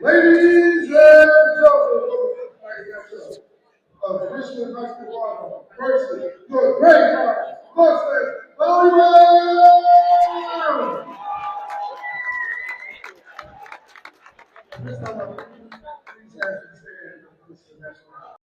Ladies and gentlemen of Richland basketball versus the Grapevine Vs Richland. This time, please ask to stand for this national.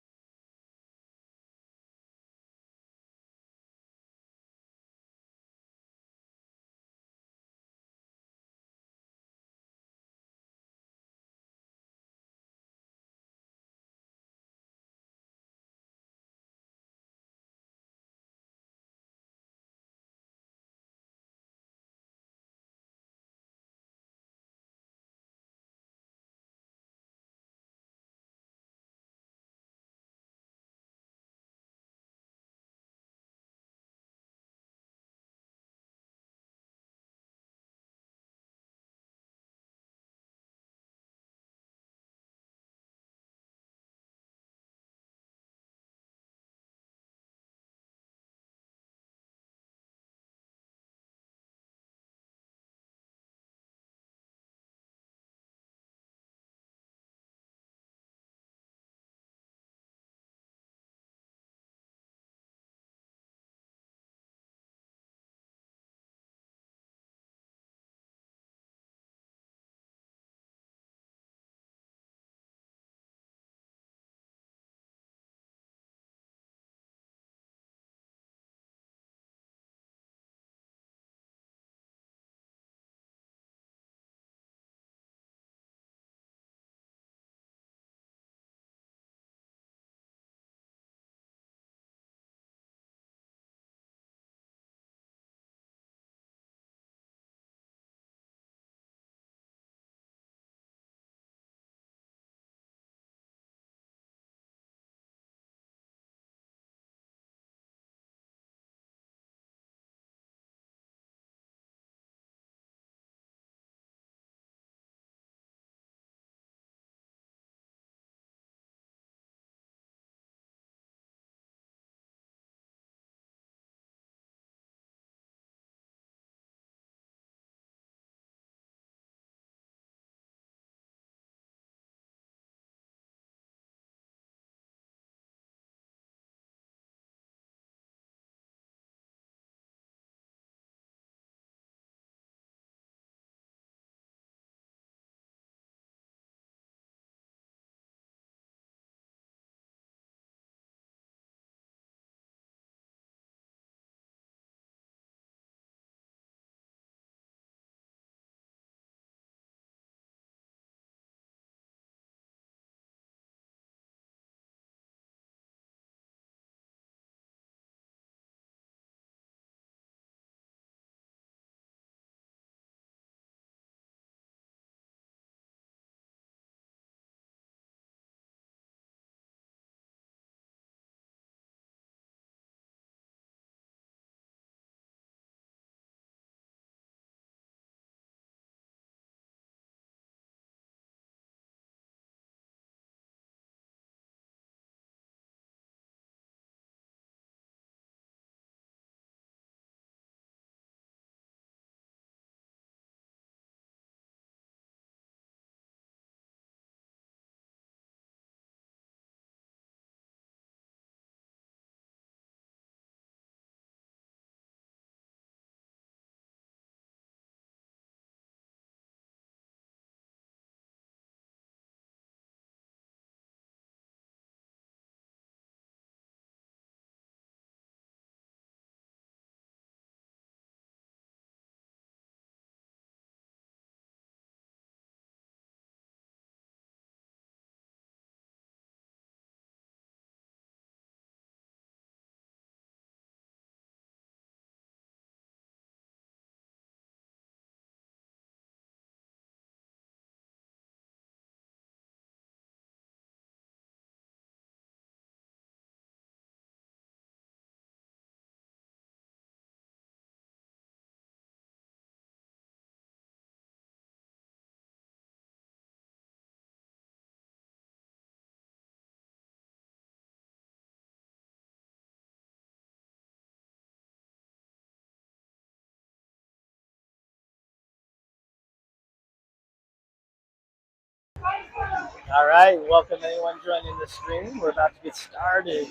All right, welcome anyone joining the stream. We're about to get started.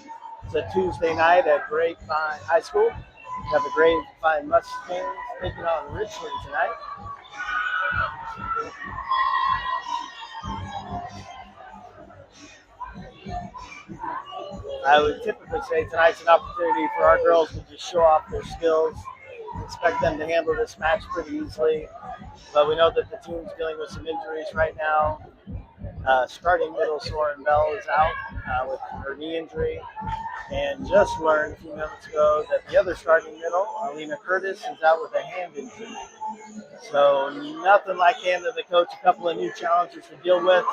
It's a Tuesday night at Grapevine High School. We have the Grapevine Mustangs taking on Richland tonight. I would typically say tonight's an opportunity for our girls to just show off their skills. Expect them to handle this match pretty easily, but we know that the team's dealing with some injuries right now. Starting middle Soren Bell is out with her knee injury, and just learned a few minutes ago that the other starting middle, Alina Curtis, is out with a hand injury. So nothing like handing the coach a couple of new challenges to deal with.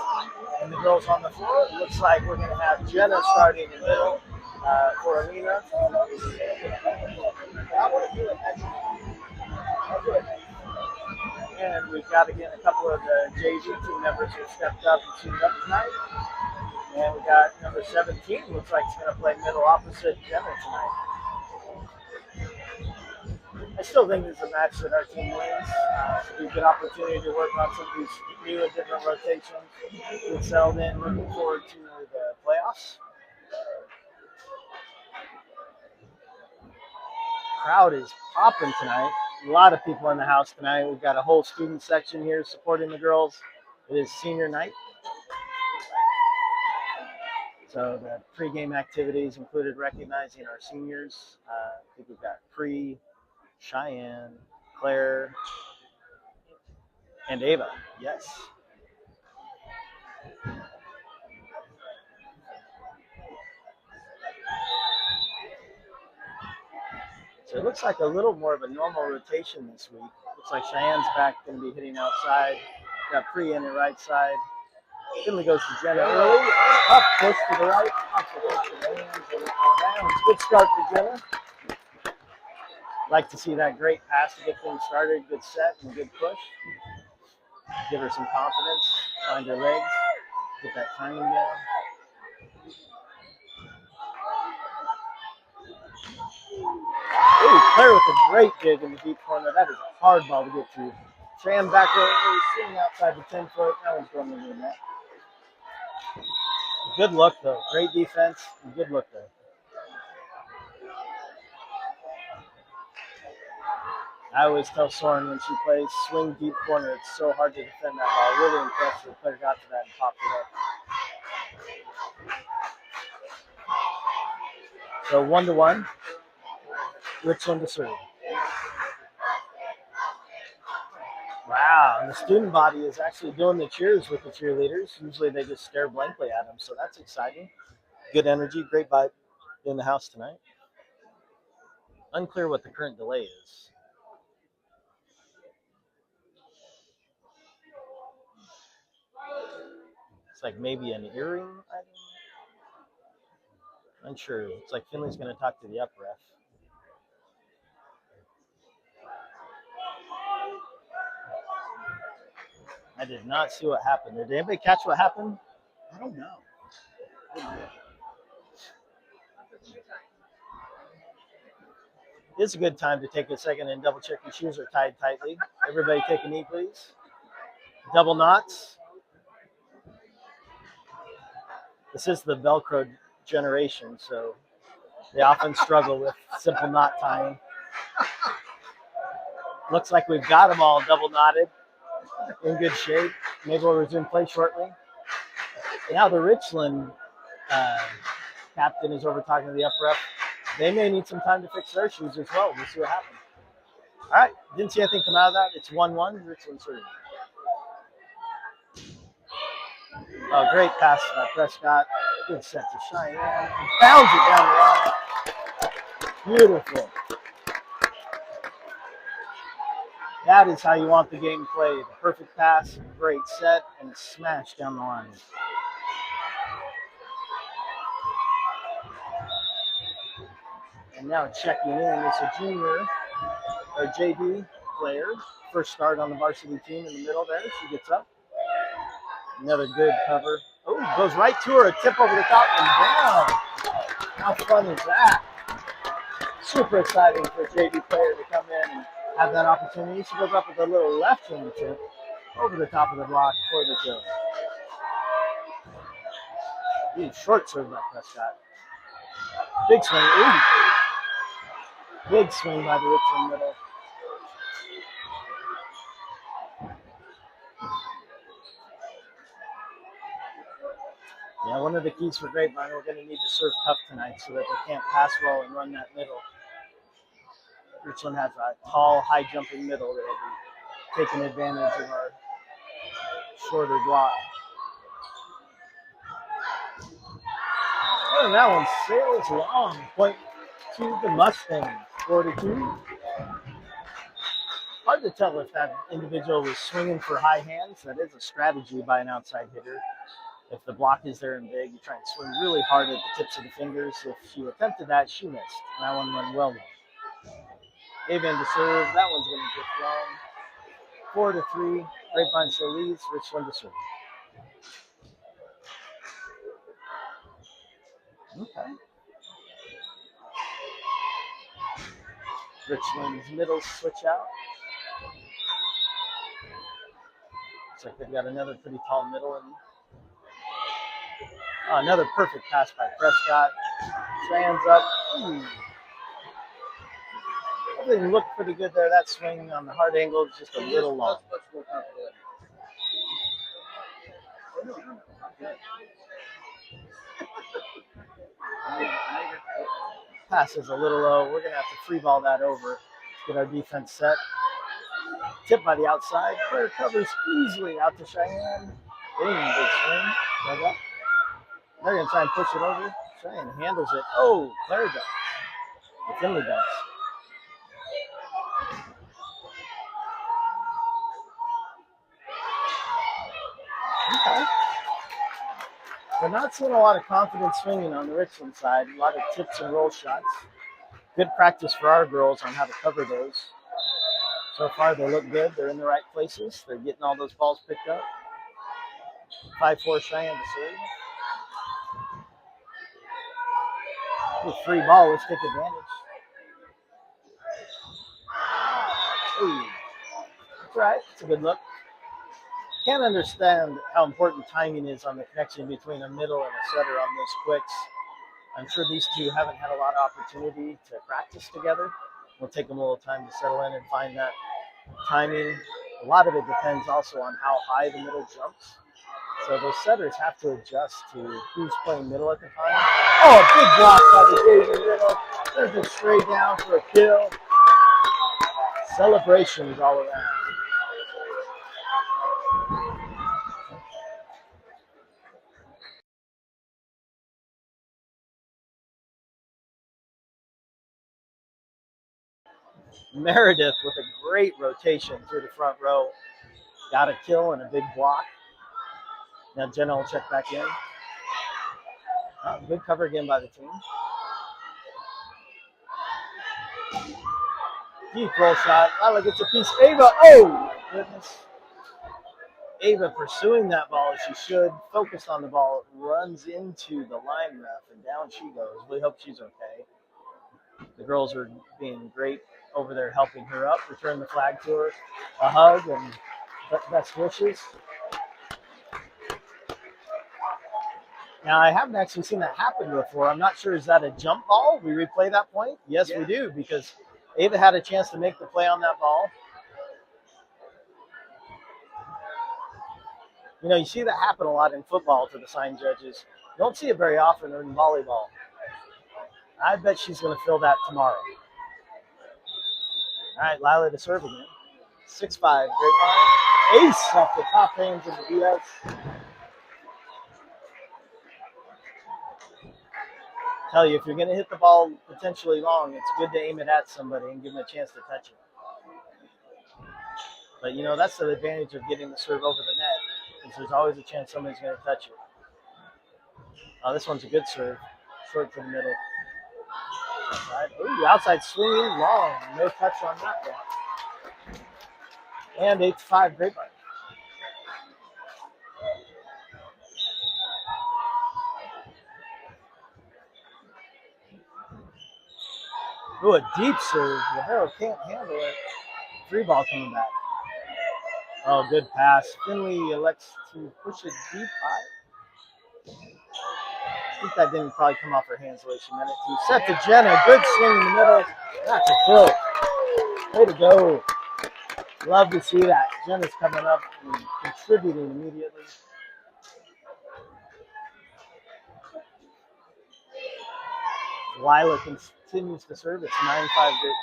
And the girls on the floor, it looks like we're going to have Jenna starting in the middle for Alina. And we've got, again, a couple of the JV team members who stepped up and tuned up tonight. And we got number 17, looks like he's going to play middle opposite Jenna tonight. I still think this is a match that our team wins. It'll be a good opportunity to work on some of these new and different rotations. Get settled in, looking forward to the playoffs. Crowd is popping tonight. A lot of people in the house tonight. We've got a whole student section here supporting the girls. It is senior night. So the pregame activities included recognizing our seniors. I think we've got Cheyenne, Claire, and Ava. Yes. So it looks like a little more of a normal rotation this week. Looks like Cheyenne's back, going to be hitting outside. Got Pre in the right side. Finley goes to Jenna early. Up, push to the right. Good start for Jenna. Like to see that great pass to get things started. Good set and good push. Give her some confidence. Find her legs. Get that timing down. Ooh, Claire with a great dig in the deep corner. That is a hard ball to get to. Cheyenne back over, sitting outside the 10-foot. That one's going into the net. Good look, though. Great defense. And good look there. I always tell Soren when she plays swing deep corner, it's so hard to defend that ball. Really impressed the player got to that and popped it up. So 1-1. Richland to serve. Wow, and the student body is actually doing the cheers with the cheerleaders. Usually they just stare blankly at them, so that's exciting. Good energy, great vibe in the house tonight. Unclear what the current delay is. It's like maybe an earring item. Unsure. It's like Finley's going to talk to the up ref. I did not see what happened. Did anybody catch what happened? I don't know. It's a good time to take a second and double check your shoes are tied tightly. Everybody take a knee, please. Double knots. This is the Velcro generation, so they often struggle with simple knot tying. Looks like we've got them all double knotted, in good shape. Maybe we'll resume play shortly. Now the Richland captain is over talking to the up ref. They may need some time to fix their shoes as well. We'll see what happens. All right, didn't see anything come out of that. It's 1-1, Richland serving. Oh, great pass by Prescott. Good set to Cheyenne. And bounds it down the line. Beautiful. That is how you want the game played. A perfect pass, great set, and a smash down the line. And now checking in is a junior or JV player. First start on the varsity team in the middle there. She gets up. Another good cover. Oh, goes right to her. A tip over the top and down. How fun is that? Super exciting for a JV player to come in and have that opportunity. She goes up with a little left-hand tip over the top of the block for the kill. Ooh, short serve by Prescott. Big swing. Ooh. Big swing by the Richland middle. Yeah, one of the keys for Grapevine, we're going to need to serve tough tonight so that they can't pass well and run that middle. Richland has a tall, high-jumping middle that will be taking advantage of our shorter block. Oh, and that one sails long. Point to the Mustangs, 4-2. Hard to tell if that individual was swinging for high hands. That is a strategy by an outside hitter. If the block is there and big, you try and swing really hard at the tips of the fingers. If she attempted that, she missed. And that one went well. Grapevine to serve. That one's going to get long. 4-3. Grapevine still leads. Richland to serve. Okay. Richland's middle switch out. Looks like they've got another pretty tall middle. And another perfect pass by Prescott. Stands up. Ooh. Everything looked pretty good there. That swing on the hard angle is just a little long. Pass is a little low. We're going to have to free ball that over. Get our defense set. Tip by the outside. Player covers easily out to Cheyenne. Boom, big swing. Dug up. They're going to try and push it over. Cheyenne handles it. Oh, Claire does. McKinley does. Okay. We're not seeing a lot of confident swinging on the Richland side. A lot of tips and roll shots. Good practice for our girls on how to cover those. So far, they look good. They're in the right places. They're getting all those balls picked up. 5-4 Cheyenne to serve. With free ball, let's take advantage. Ooh. That's right. It's a good look. Can't understand how important timing is on the connection between a middle and a setter on those quicks. I'm sure these two haven't had a lot of opportunity to practice together. It'll take them a little time to settle in and find that timing. A lot of it depends also on how high the middle jumps. So those setters have to adjust to who's playing middle at the time. Oh, a big block by the Grapevine middle. They're just straight down for a kill. Celebrations all around. Meredith with a great rotation through the front row. Got a kill and a big block. Now Jenna will check back in. Good cover again by the team. Deep roll shot. Lila gets a piece. Ava. Oh, my goodness. Ava pursuing that ball as she should. Focused on the ball. Runs into the line ref and down she goes. We hope she's okay. The girls are being great over there helping her up. Return the flag to her. A hug and best wishes. Now, I haven't actually seen that happen before. I'm not sure, is that a jump ball? We replay that point? Yes, yeah. We do, because Ava had a chance to make the play on that ball. You know, you see that happen a lot in football to the sign judges. You don't see it very often in volleyball. I bet she's going to fill that tomorrow. All right, Lila to serve again. 6-5, Grapevine. Ace off the top hands of the DS. Tell you, if you're going to hit the ball potentially long, it's good to aim it at somebody and give them a chance to touch it. But, you know, that's the advantage of getting the serve over the net, is there's always a chance somebody's going to touch it. This one's a good serve. Short to the middle. Outside. Ooh, outside swinging long. No touch on that one. And 8-5, Grapevine. Ooh, a deep serve. Laharo can't handle it. 3-ball coming back. Oh, good pass. Finley elects to push it deep high. I think that didn't probably come off her hands the way she meant it to. Set to Jenna. Good swing in the middle. That's a kill. Way to go. Love to see that. Jenna's coming up and contributing immediately. Lila continues to serve. It's 9-5 Great.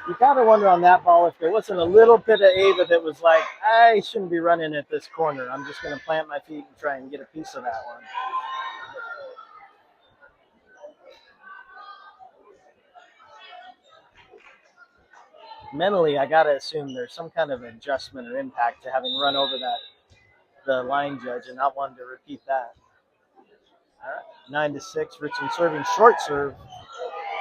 You gotta wonder on that ball if there wasn't a little bit of Ava that was like, I shouldn't be running at this corner. I'm just gonna plant my feet and try and get a piece of that one. Mentally, I gotta assume there's some kind of adjustment or impact to having run over the line judge and not wanting to repeat that. All right, 9-6. Richland serving short serve.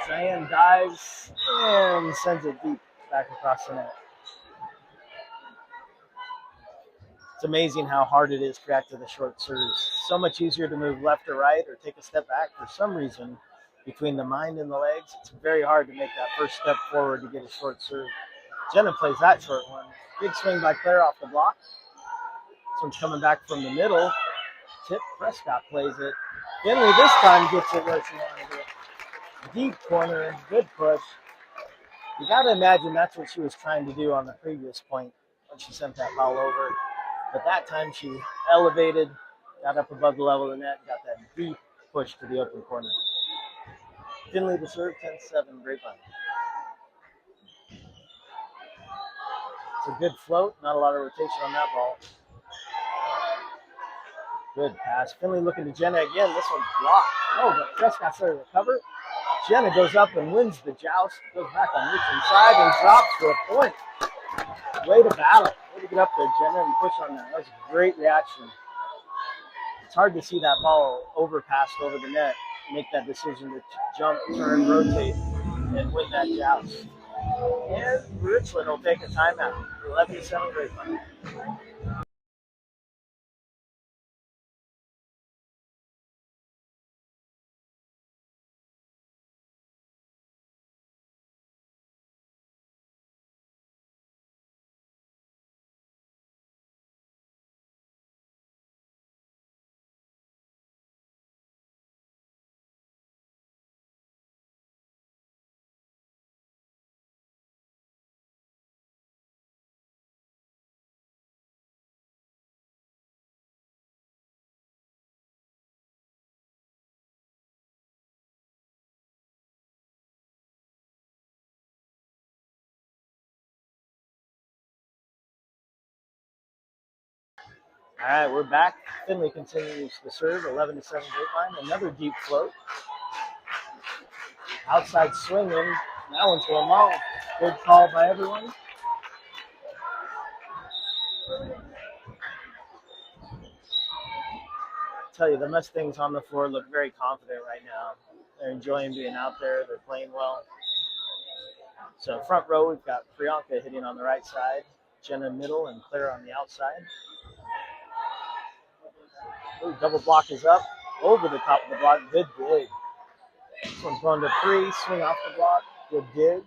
Cheyenne dives and sends it deep back across the net. It's amazing how hard it is to react to the short serves. So much easier to move left or right or take a step back. For some reason, between the mind and the legs, it's very hard to make that first step forward to get a short serve. Jenna plays that short one. Big swing by Claire off the block. This one's coming back from the middle. Tip, Prescott plays it. Finley this time gets it where she wanted it. Deep corner, good push. You got to imagine that's what she was trying to do on the previous point when she sent that ball over. But that time she elevated, got up above the level of the net, got that deep push to the open corner. Finley to serve, 10-7, Grapevine. It's a good float, not a lot of rotation on that ball. Good pass. Finley looking to Jenna again. This one's blocked. Oh, but Prescott's there to recover. Jenna goes up and wins the joust, goes back on Richland's side and drops for a point. Way to battle. Way to get up there, Jenna, and push on that. That was a great reaction. It's hard to see that ball overpassed over the net, make that decision to jump, turn, rotate, and win that joust. And Richland will take a timeout. 11-7 Grapevine. All right, we're back. Finley continues to serve, 11-7 Grapevine. Another deep float. Outside swinging. That one's going long. Good call by everyone. I tell you, the Mustangs on the floor look very confident right now. They're enjoying being out there. They're playing well. So front row, we've got Priyanka hitting on the right side, Jenna middle, and Claire on the outside. Ooh, double block is up, over the top of the block, good dig. This one's going to Pri, swing off the block, good dig.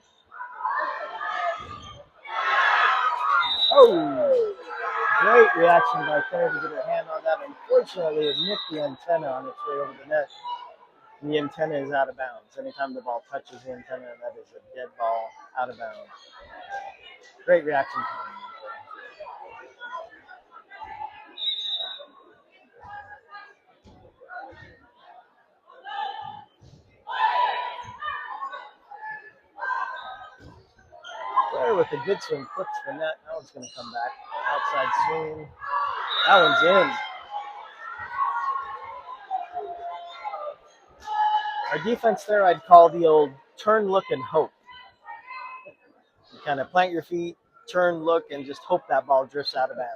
Oh, great reaction by Claire to get her hand on that. Unfortunately, it nicked the antenna on its way over the net. The antenna is out of bounds. Anytime the ball touches the antenna, that is a dead ball out of bounds. Great reaction time. Claire with a good swing, flips the net. That one's going to come back. Outside swing. That one's in. Our defense there, I'd call the old turn, look, and hope. You kind of plant your feet, turn, look, and just hope that ball drifts out of bounds.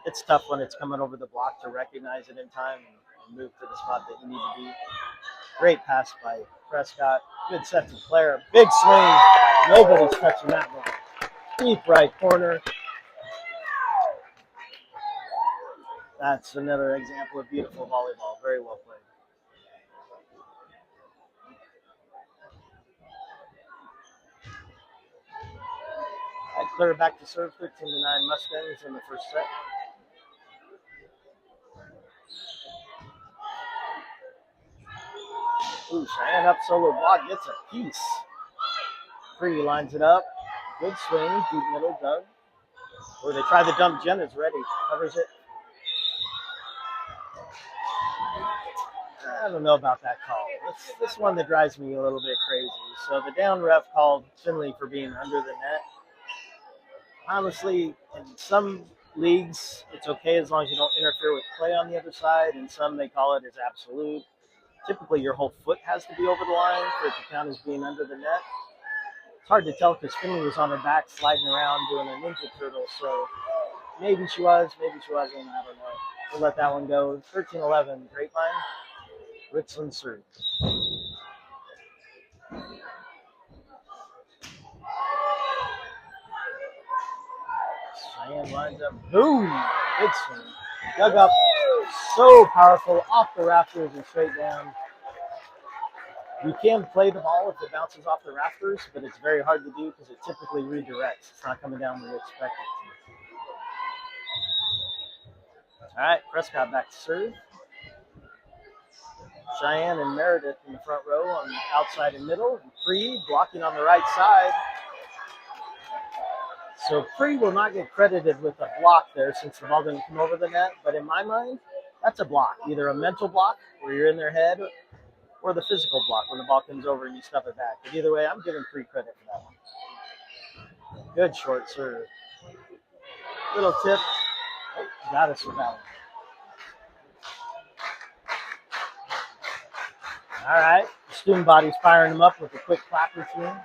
It's tough when it's coming over the block to recognize it in time and move to the spot that you need to be. Great pass by Prescott. Good set to Claire. Big swing. Nobody's touching that ball. Deep right corner. That's another example of beautiful volleyball. Very well played. Clear back to serve, 13-9 Mustangs in the first set. Ooh, Cheyenne up solo block, gets a piece. Free lines it up. Good swing, deep middle, Doug. Or they try the dump, Jen is ready. Covers it. I don't know about that call. This one that drives me a little bit crazy. So the down ref called Finley for being under the net. Honestly, in some leagues, it's okay as long as you don't interfere with play on the other side. In some, they call it as absolute. Typically, your whole foot has to be over the line for it to count as being under the net. It's hard to tell because Finley was on her back sliding around doing a ninja turtle. So maybe she was, maybe she wasn't. I don't know. We'll let that one go. 13-11, Grapevine. Richland serve. Cheyenne lines up. Boom! Big swing. Dug up. So powerful. Off the rafters and straight down. You can play the ball if it bounces off the rafters, but it's very hard to do because it typically redirects. It's not coming down where you expect it to. All right, Prescott back to serve. Cheyenne and Meredith in the front row on the outside and middle. Free blocking on the right side. So Free will not get credited with a block there since the ball didn't come over the net. But in my mind, that's a block. Either a mental block where you're in their head or the physical block when the ball comes over and you stuff it back. But either way, I'm giving Free credit for that one. Good short serve. Little tip. Oh, got us with that one. All right. Student body's firing them up with a quick clap routine.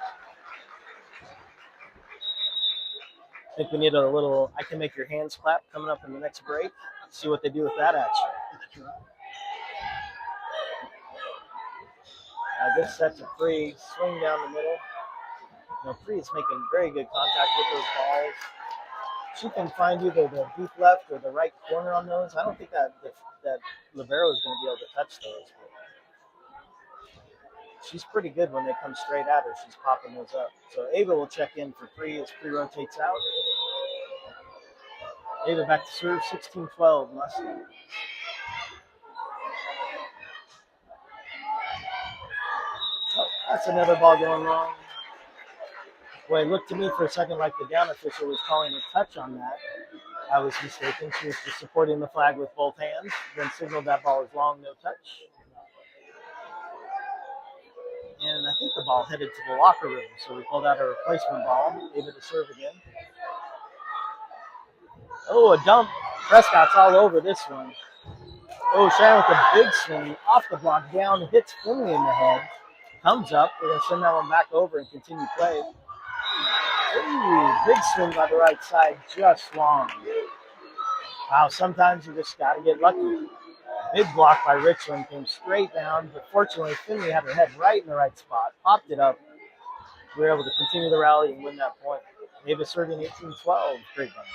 I think we need a little I can make your hands clap coming up in the next break. See what they do with that action. This set's a Free. Swing down the middle. Free is making very good contact with those balls. She can find either the deep left or the right corner on those. I don't think that libero is going to be able to touch those. She's pretty good when they come straight at her. She's popping those up. So Ava will check in for Free as Free rotates out. Ava back to serve, 16-12 Mustang. Oh, that's another ball going wrong. Boy, it looked to me for a second like the down official was calling a touch on that. I was mistaken. She was just supporting the flag with both hands, then signaled that ball is long, no touch. And I think the ball headed to the locker room, so we pulled out a replacement ball, Ava to serve again. Oh, a dump. Prescott's all over this one. Oh, Shannon with a big swing off the block down, hits Finley in the head. Comes up. We're going to send that one back over and continue play. Ooh, big swing by the right side, just long. Wow, sometimes you just got to get lucky. Big block by Richland, came straight down, but fortunately Finley had her head right in the right spot, popped it up. We were able to continue the rally and win that point. Ava serving 18-12. Great one.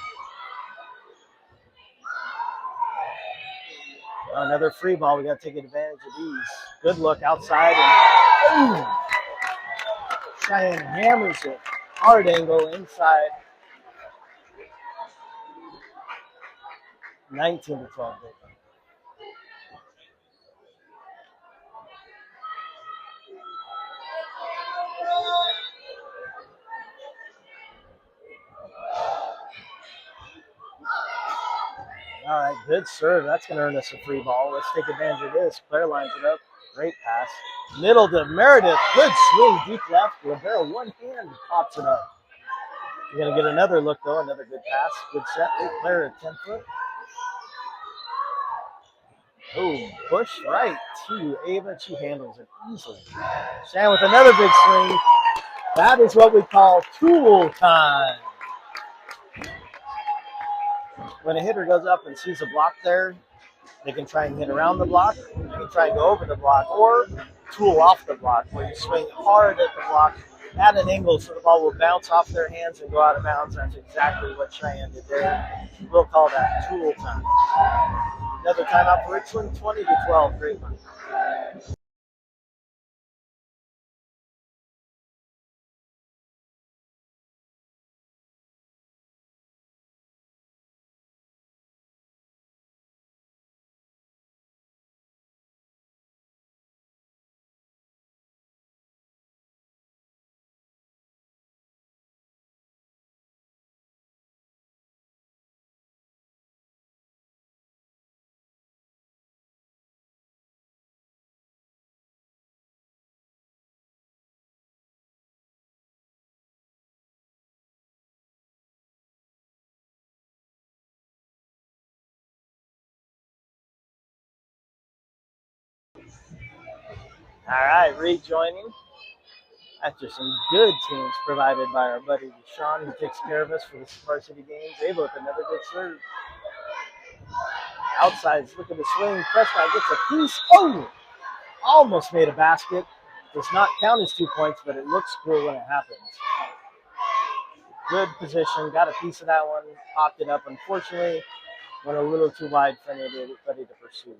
Another free ball. We got to take advantage of these. Good look outside. And boom! Cheyenne hammers it. Hard angle inside. 19-12. All right, good serve. That's going to earn us a free ball. Let's take advantage of this. Claire lines it up. Great pass. Middle to Meredith. Good swing. Deep left. Libero, one hand, pops it up. You're going to get another look, though. Another good pass. Good set. Claire at 10-foot. Oh, push right to Ava. She handles it easily. Shan with another big swing. That is what we call tool time. When a hitter goes up and sees a block there, they can try and hit around the block, they can try and go over the block, or tool off the block, where you swing hard at the block at an angle so the ball will bounce off their hands and go out of bounds. That's exactly what Cheyenne did there. We'll call that tool time. Another timeout for Richland, 20-12. Great one. All right, rejoining after some good teams provided by our buddy Sean, who takes care of us for the varsity games. Ava with another good serve. Outside, look at the swing. Prescott gets a piece. Oh, almost made a basket. Does not count as 2 points, but it looks cool when it happens. Good position, got a piece of that one, popped it up. Unfortunately, went a little too wide for anybody to pursue.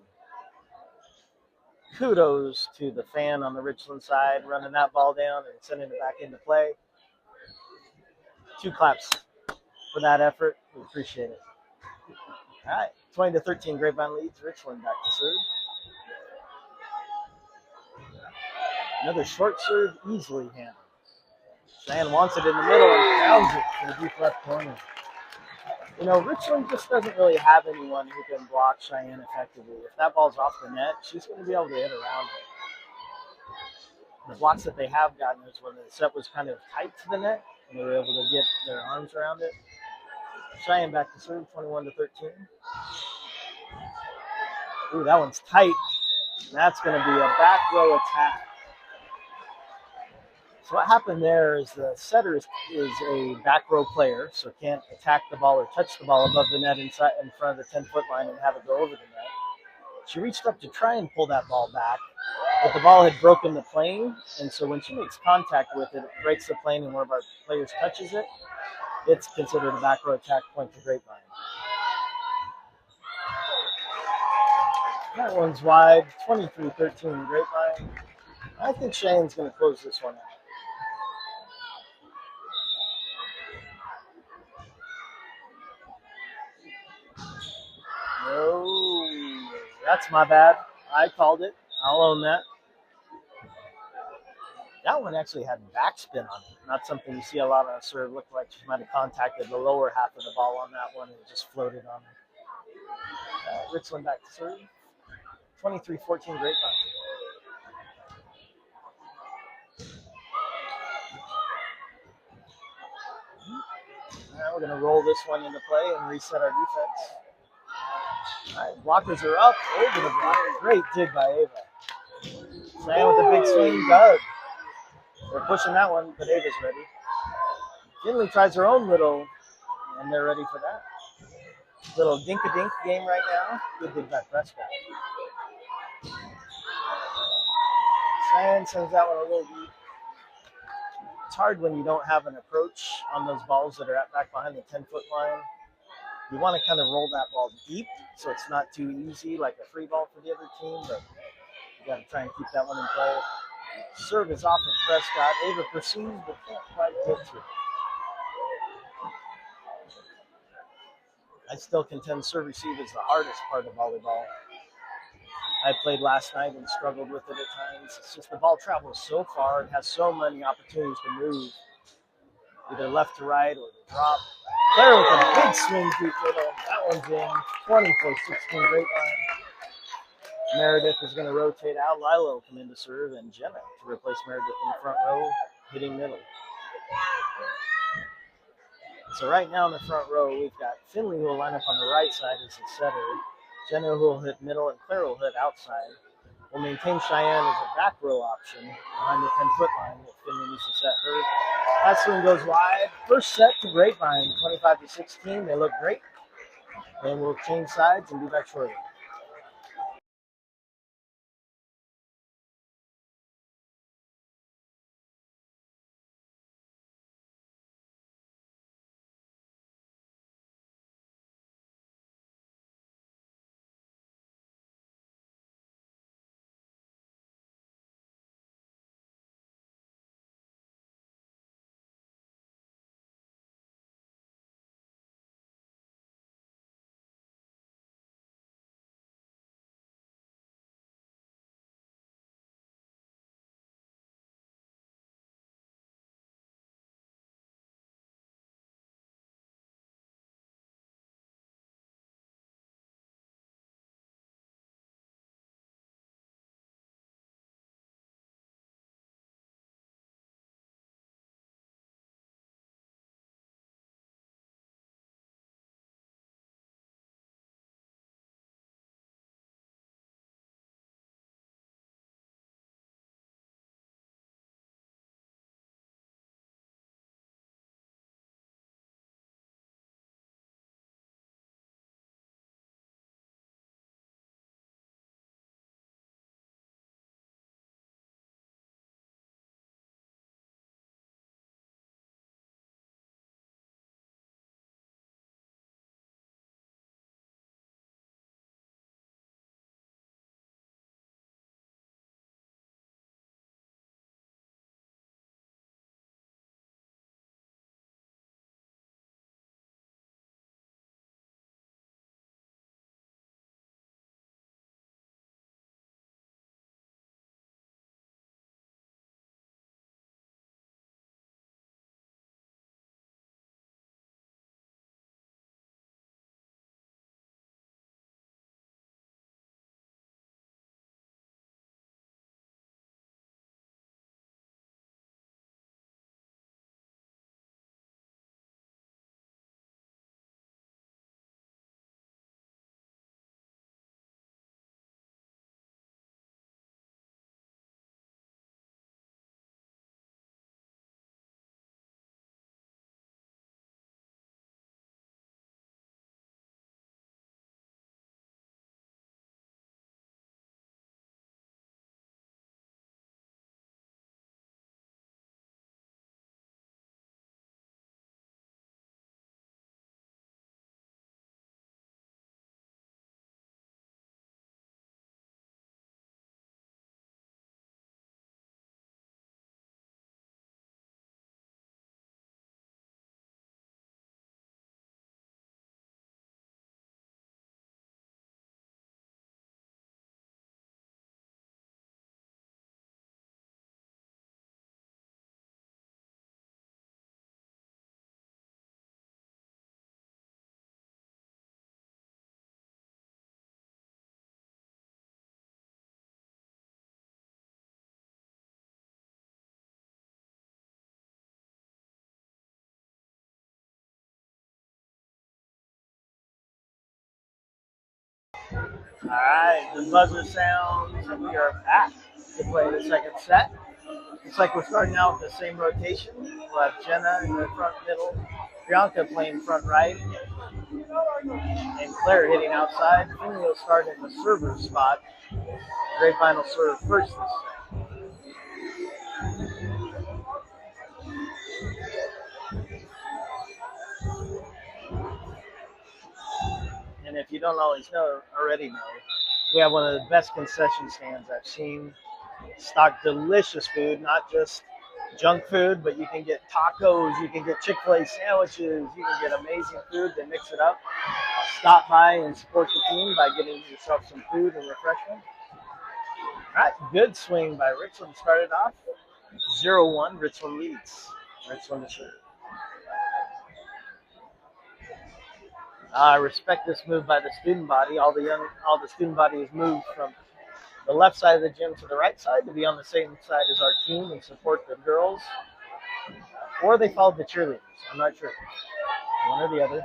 Kudos to the fan on the Richland side, running that ball down and sending it back into play. 2 claps for that effort. We appreciate it. All right, 20-13, Grapevine leads. Richland back to serve. Another short serve, easily handled. Cheyenne wants it in the middle and pounds it to the deep left corner. You know, Richland just doesn't really have anyone who can block Cheyenne effectively. If that ball's off the net, she's going to be able to hit around it. The blocks that they have gotten is when the set was kind of tight to the net, and they were able to get their arms around it. Cheyenne back to serve, 21-13. Ooh, that one's tight. That's going to be a back row attack. So what happened there is the setter is a back row player, so can't attack the ball or touch the ball above the net in front of the 10-foot line and have it go over the net. She reached up to try and pull that ball back, but the ball had broken the plane, and so when she makes contact with it, it breaks the plane and one of our players touches it. It's considered a back row attack point to Grapevine. That one's wide, 23-13 Grapevine. I think Shane's going to close this one out. No, that's my bad. I called it. I'll own that. That one actually had backspin on it. Not something you see a lot on a serve. Looked like she might have contacted the lower half of the ball on that one and it just floated on her. Richland back to serve. 23-14 Grapevine. Now we're going to roll this one into play and reset our defense. All right, blockers are up. Over the block. Great dig by Ava. Sam with a big swing. Doug. They're pushing that one, but Ava's ready. Finley tries her own little, and they're ready for that. Little dink-a-dink game right now. Good dig by Prescott. Cheyenne sends that one a little deep. It's hard when you don't have an approach on those balls that are back behind the 10-foot line. You want to kind of roll that ball deep so it's not too easy, like a free ball for the other team, but you got to try and keep that one in play. Serve is off of Prescott. Ava pursues, but can't quite get to it. I still contend serve receive is the hardest part of volleyball. I played last night and struggled with it at times. It's just the ball travels so far and has so many opportunities to move, either left to right or to drop. Claire with a big swing deep middle. That one's in. 24-16 Grapevine. Meredith is going to rotate out. Lila will come in to serve, and Jenna to replace Meredith in the front row, hitting middle. So right now in the front row, we've got Finley who will line up on the right side as the setter. Jenna who will hit middle, and Claire will hit outside. We'll maintain Cheyenne as a back row option behind the 10-foot line if Finley needs to set her. That swing goes wide. First set to Grapevine, 25-16. They look great. And we'll change sides and be back shortly. All right, the buzzer sounds, and we are back to play the second set. Looks like we're starting out with the same rotation. We'll have Jenna in the front middle, Bianca playing front right, and Claire hitting outside. Finley will start in the server spot. Grapevine will serve first this set. And if you don't already know, we have one of the best concession stands I've seen. Stock delicious food, not just junk food, but you can get tacos, you can get Chick-fil-A sandwiches, you can get amazing food. They mix it up. Stop by and support the team by getting yourself some food and refreshment. All right, good swing by Richland. Started off 0-1. Richland leads. Richland to serve. I respect this move by the student body. All the student body has moved from the left side of the gym to the right side to be on the same side as our team and support the girls. Or they followed the cheerleaders. I'm not sure. One or the other.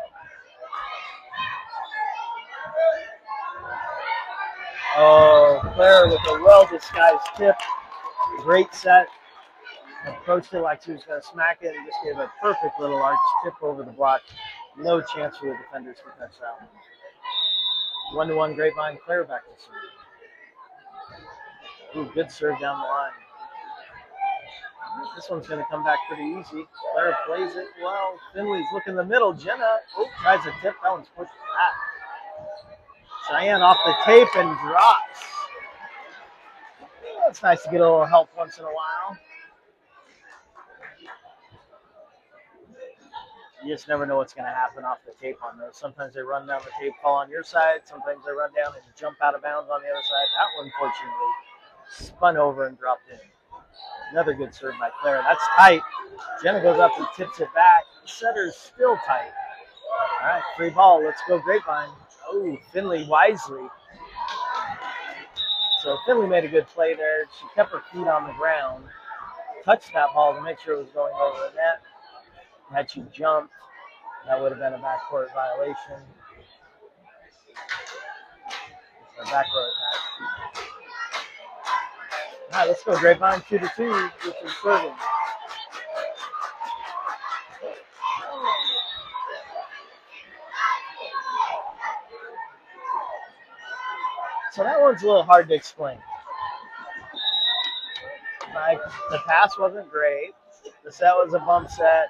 Oh, Claire with a well-disguised tip. Great set. Approached it like she was going to smack it and just gave a perfect little arch tip over the block. No chance for the defenders to touch that one. 1-1 Grapevine. Claire back to serve. Ooh, good serve down the line. This one's going to come back pretty easy. Claire plays it well. Finley's looking in the middle. Jenna tries a tip. That one's pushed back. Cheyenne off the tape and drops. It's nice to get a little help once in a while. You just never know what's going to happen off the tape on those. Sometimes they run down the tape, fall on your side. Sometimes they run down and jump out of bounds on the other side. That one, fortunately, spun over and dropped in. Another good serve by Claire. That's tight. Jenna goes up and tips it back. Setter's still tight. All right, free ball. Let's go Grapevine. Oh, Finley wisely. So Finley made a good play there. She kept her feet on the ground, touched that ball to make sure it was going over the net. Had she jumped, that would have been a backcourt violation. A back row attack. All right, let's go Grapevine 2-2. Which is serving. So that one's a little hard to explain. Like, the pass wasn't great. The set was a bump set.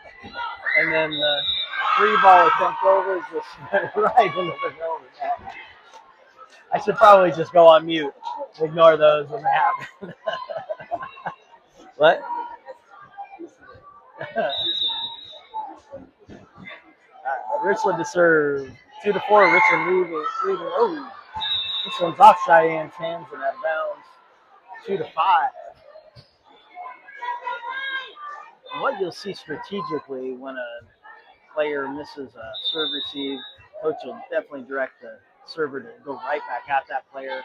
And then the free ball attempt over just went right into the middle of the net. I should probably just go on mute. Ignore those when they happen. What? Richland to serve. 2-4. Richland leading. Oh, this one's off Cheyenne's hands and out of bounds. 2-5. What you'll see strategically when a player misses a serve receive, coach will definitely direct the server to go right back at that player.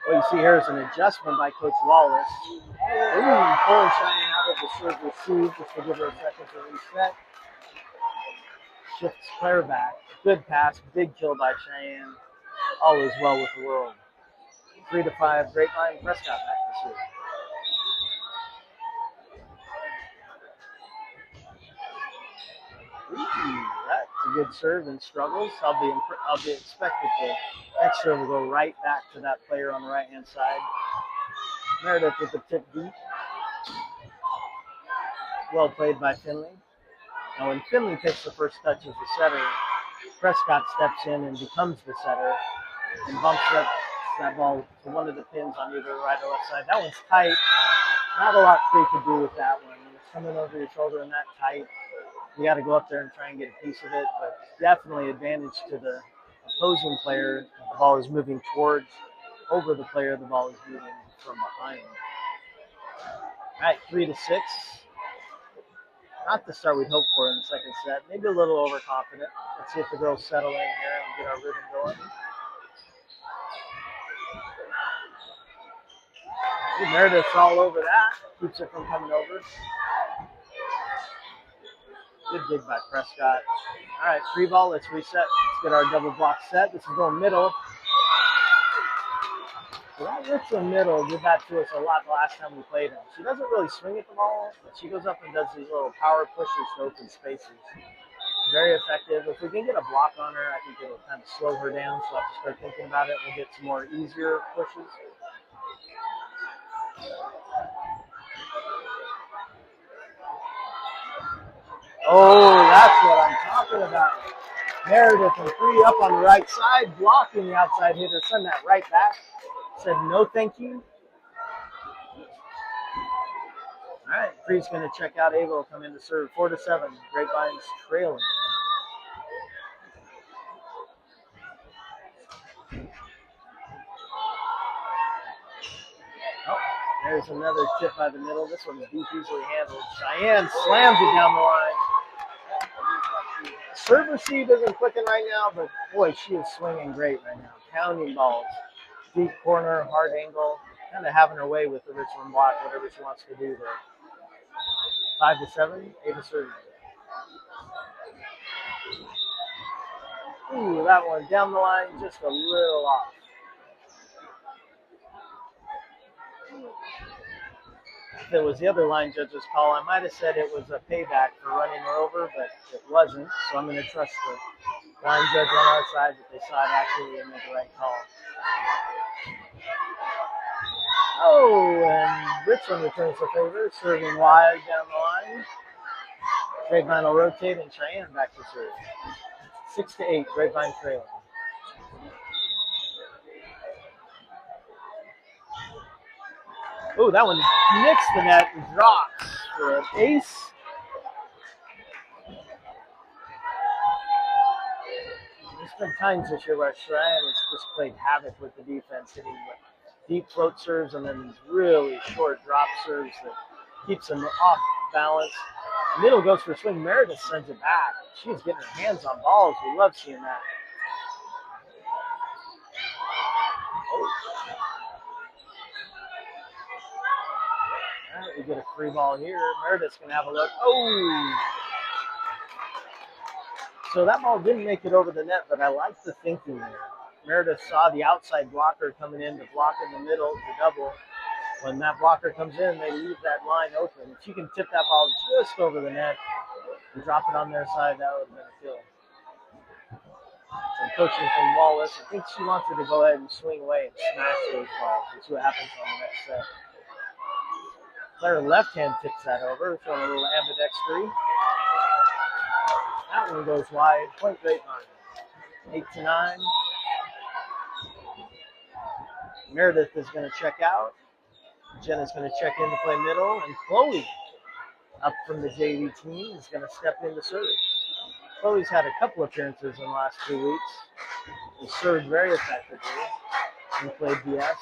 What you see here is an adjustment by Coach Wallace. Pulling Cheyenne out of the serve receive just to give her a second to reset. Shifts Claire back. Good pass, big kill by Cheyenne. All is well with the world. 3-5, Grapevine. Prescott back to serve. That's a good serve and struggles. I'll be expected the next serve will go right back to that player on the right hand side. Meredith with the tip deep. Well played by Finley. Now when Finley takes the first touch as the setter, Prescott steps in and becomes the setter and bumps up that ball to one of the pins on either right or left side. That one's tight. Not a lot Cree could do with that one. It's coming over your shoulder and that tight. You got to go up there and try and get a piece of it, but definitely advantage to the opposing player. The ball is moving towards, over the player. The ball is moving from behind. All right, 3-6. Not the start we'd hope for in the second set. Maybe a little overconfident. Let's see if the girls settle in here and get our rhythm going. Meredith's all over that. Keeps it from coming over. Good dig by Prescott. All right, free ball. Let's reset. Let's get our double block set. This is going middle. So that Richland middle did that to us a lot the last time we played him. She doesn't really swing at the ball, but she goes up and does these little power pushes to open spaces. Very effective. If we can get a block on her, I think it'll kind of slow her down, so I have to start thinking about it. We'll get some more easier pushes. Oh, that's what I'm talking about. Meredith and 3 up on the right side, blocking the outside hitter, send that right back. Said no thank you. All right, 3's going to check out. Ava will come in to serve. 4-7. Grapevine's trailing. Oh, there's another tip by the middle. This one's deep, easily handled. Cheyenne slams it down the line. Serve receive isn't clicking right now, but boy, she is swinging great right now. Pounding balls. Deep corner, hard angle. Kind of having her way with the Richland block, whatever she wants to do there. 5-7, Ava serving. Ooh, that one down the line, just a little off. If it was the other line judge's call, I might have said it was a payback for running her over, but it wasn't. So I'm going to trust the line judge on our side that they saw it accurately and made the right call. Oh, and Richland returns the favor, serving wide down the line. Grapevine will rotate and Cheyenne back to serve. 6-8, Grapevine trailing. Oh, that one nicks the net and drops for an ace. There's been times this year where Cheyenne has just played havoc with the defense, hitting deep float serves and then these really short drop serves that keeps them off balance. Middle goes for a swing. Meredith sends it back. She's getting her hands on balls. We love seeing that. Oh. All right, we get a free ball here. Meredith's going to have a look. Oh! So that ball didn't make it over the net, but I like the thinking there. Meredith saw the outside blocker coming in to block in the middle to double. When that blocker comes in, they leave that line open. If you can tip that ball just over the net and drop it on their side, that would have been a kill. Some coaching from Wallace. I think she wants her to go ahead and swing away and smash those balls. We'll see what happens on the next set. Player left hand tips that over, throwing a little ambidextrous. That one goes wide. Point Grapevine. 8-9. Meredith is going to check out. Jenna's going to check in to play middle. And Chloe, up from the JV team, is going to step in to serve. Chloe's had a couple appearances in the last 2 weeks. She served very effectively and played DS.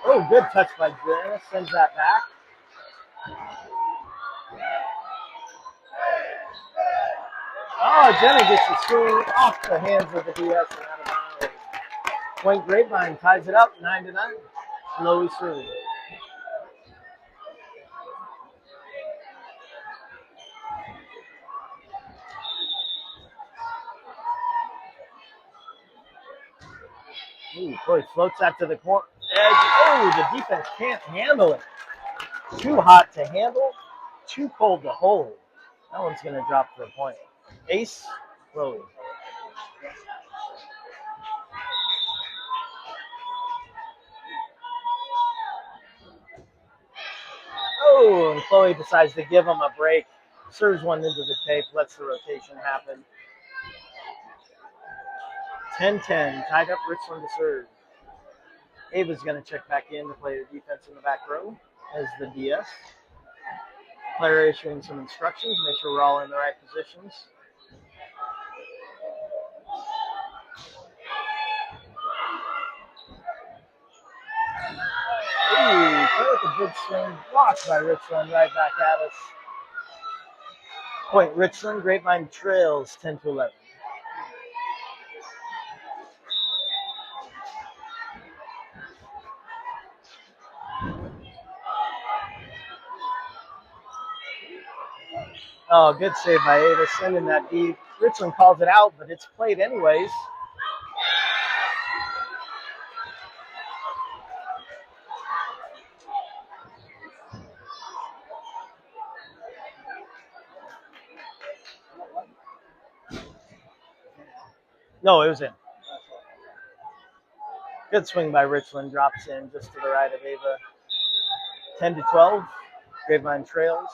Oh, good touch by Jenna. Sends that back. Oh, Jenna gets the swing off the hands of the DS and out of bounds. Point Grapevine ties it up 9-9. Chloe serving. Ooh, Chloe floats that to the corner edge. Oh, the defense can't handle it. Too hot to handle, too cold to hold. That one's going to drop for a point. Ace, Chloe. Oh, and Chloe decides to give him a break. Serves one into the tape, lets the rotation happen. 10-10, tied up Richland to serve. Ava's going to check back in to play the defense in the back row as the DS. Player issuing some instructions, make sure we're all in the right positions. Ooh, play with a big swing, blocked by Richland, right back at us. Point Richland, Grapevine trails 10-11. Oh, good save by Ava, sending that deep. Richland calls it out, but it's played anyways. No, it was in. Good swing by Richland. Drops in just to the right of Ava. 10-12. Grapevine trails.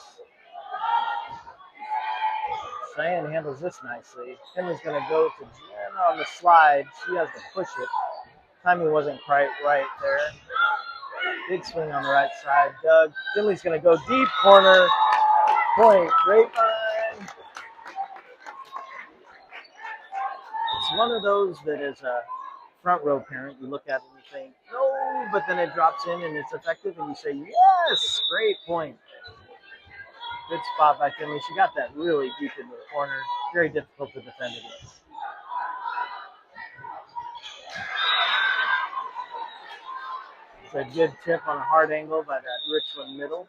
Cheyenne handles this nicely. Henry's going to go to Jen on the slide. She has to push it. Timing wasn't quite right there. Big swing on the right side. Doug. Finley's going to go deep corner. Point. Grapevine. It's one of those that is a front row parent. You look at it and you think, no, but then it drops in and it's effective and you say, yes, great point. Good spot by Finley. She got that really deep into the corner. Very difficult to defend against. It's a good tip on a hard angle by that Richland middle.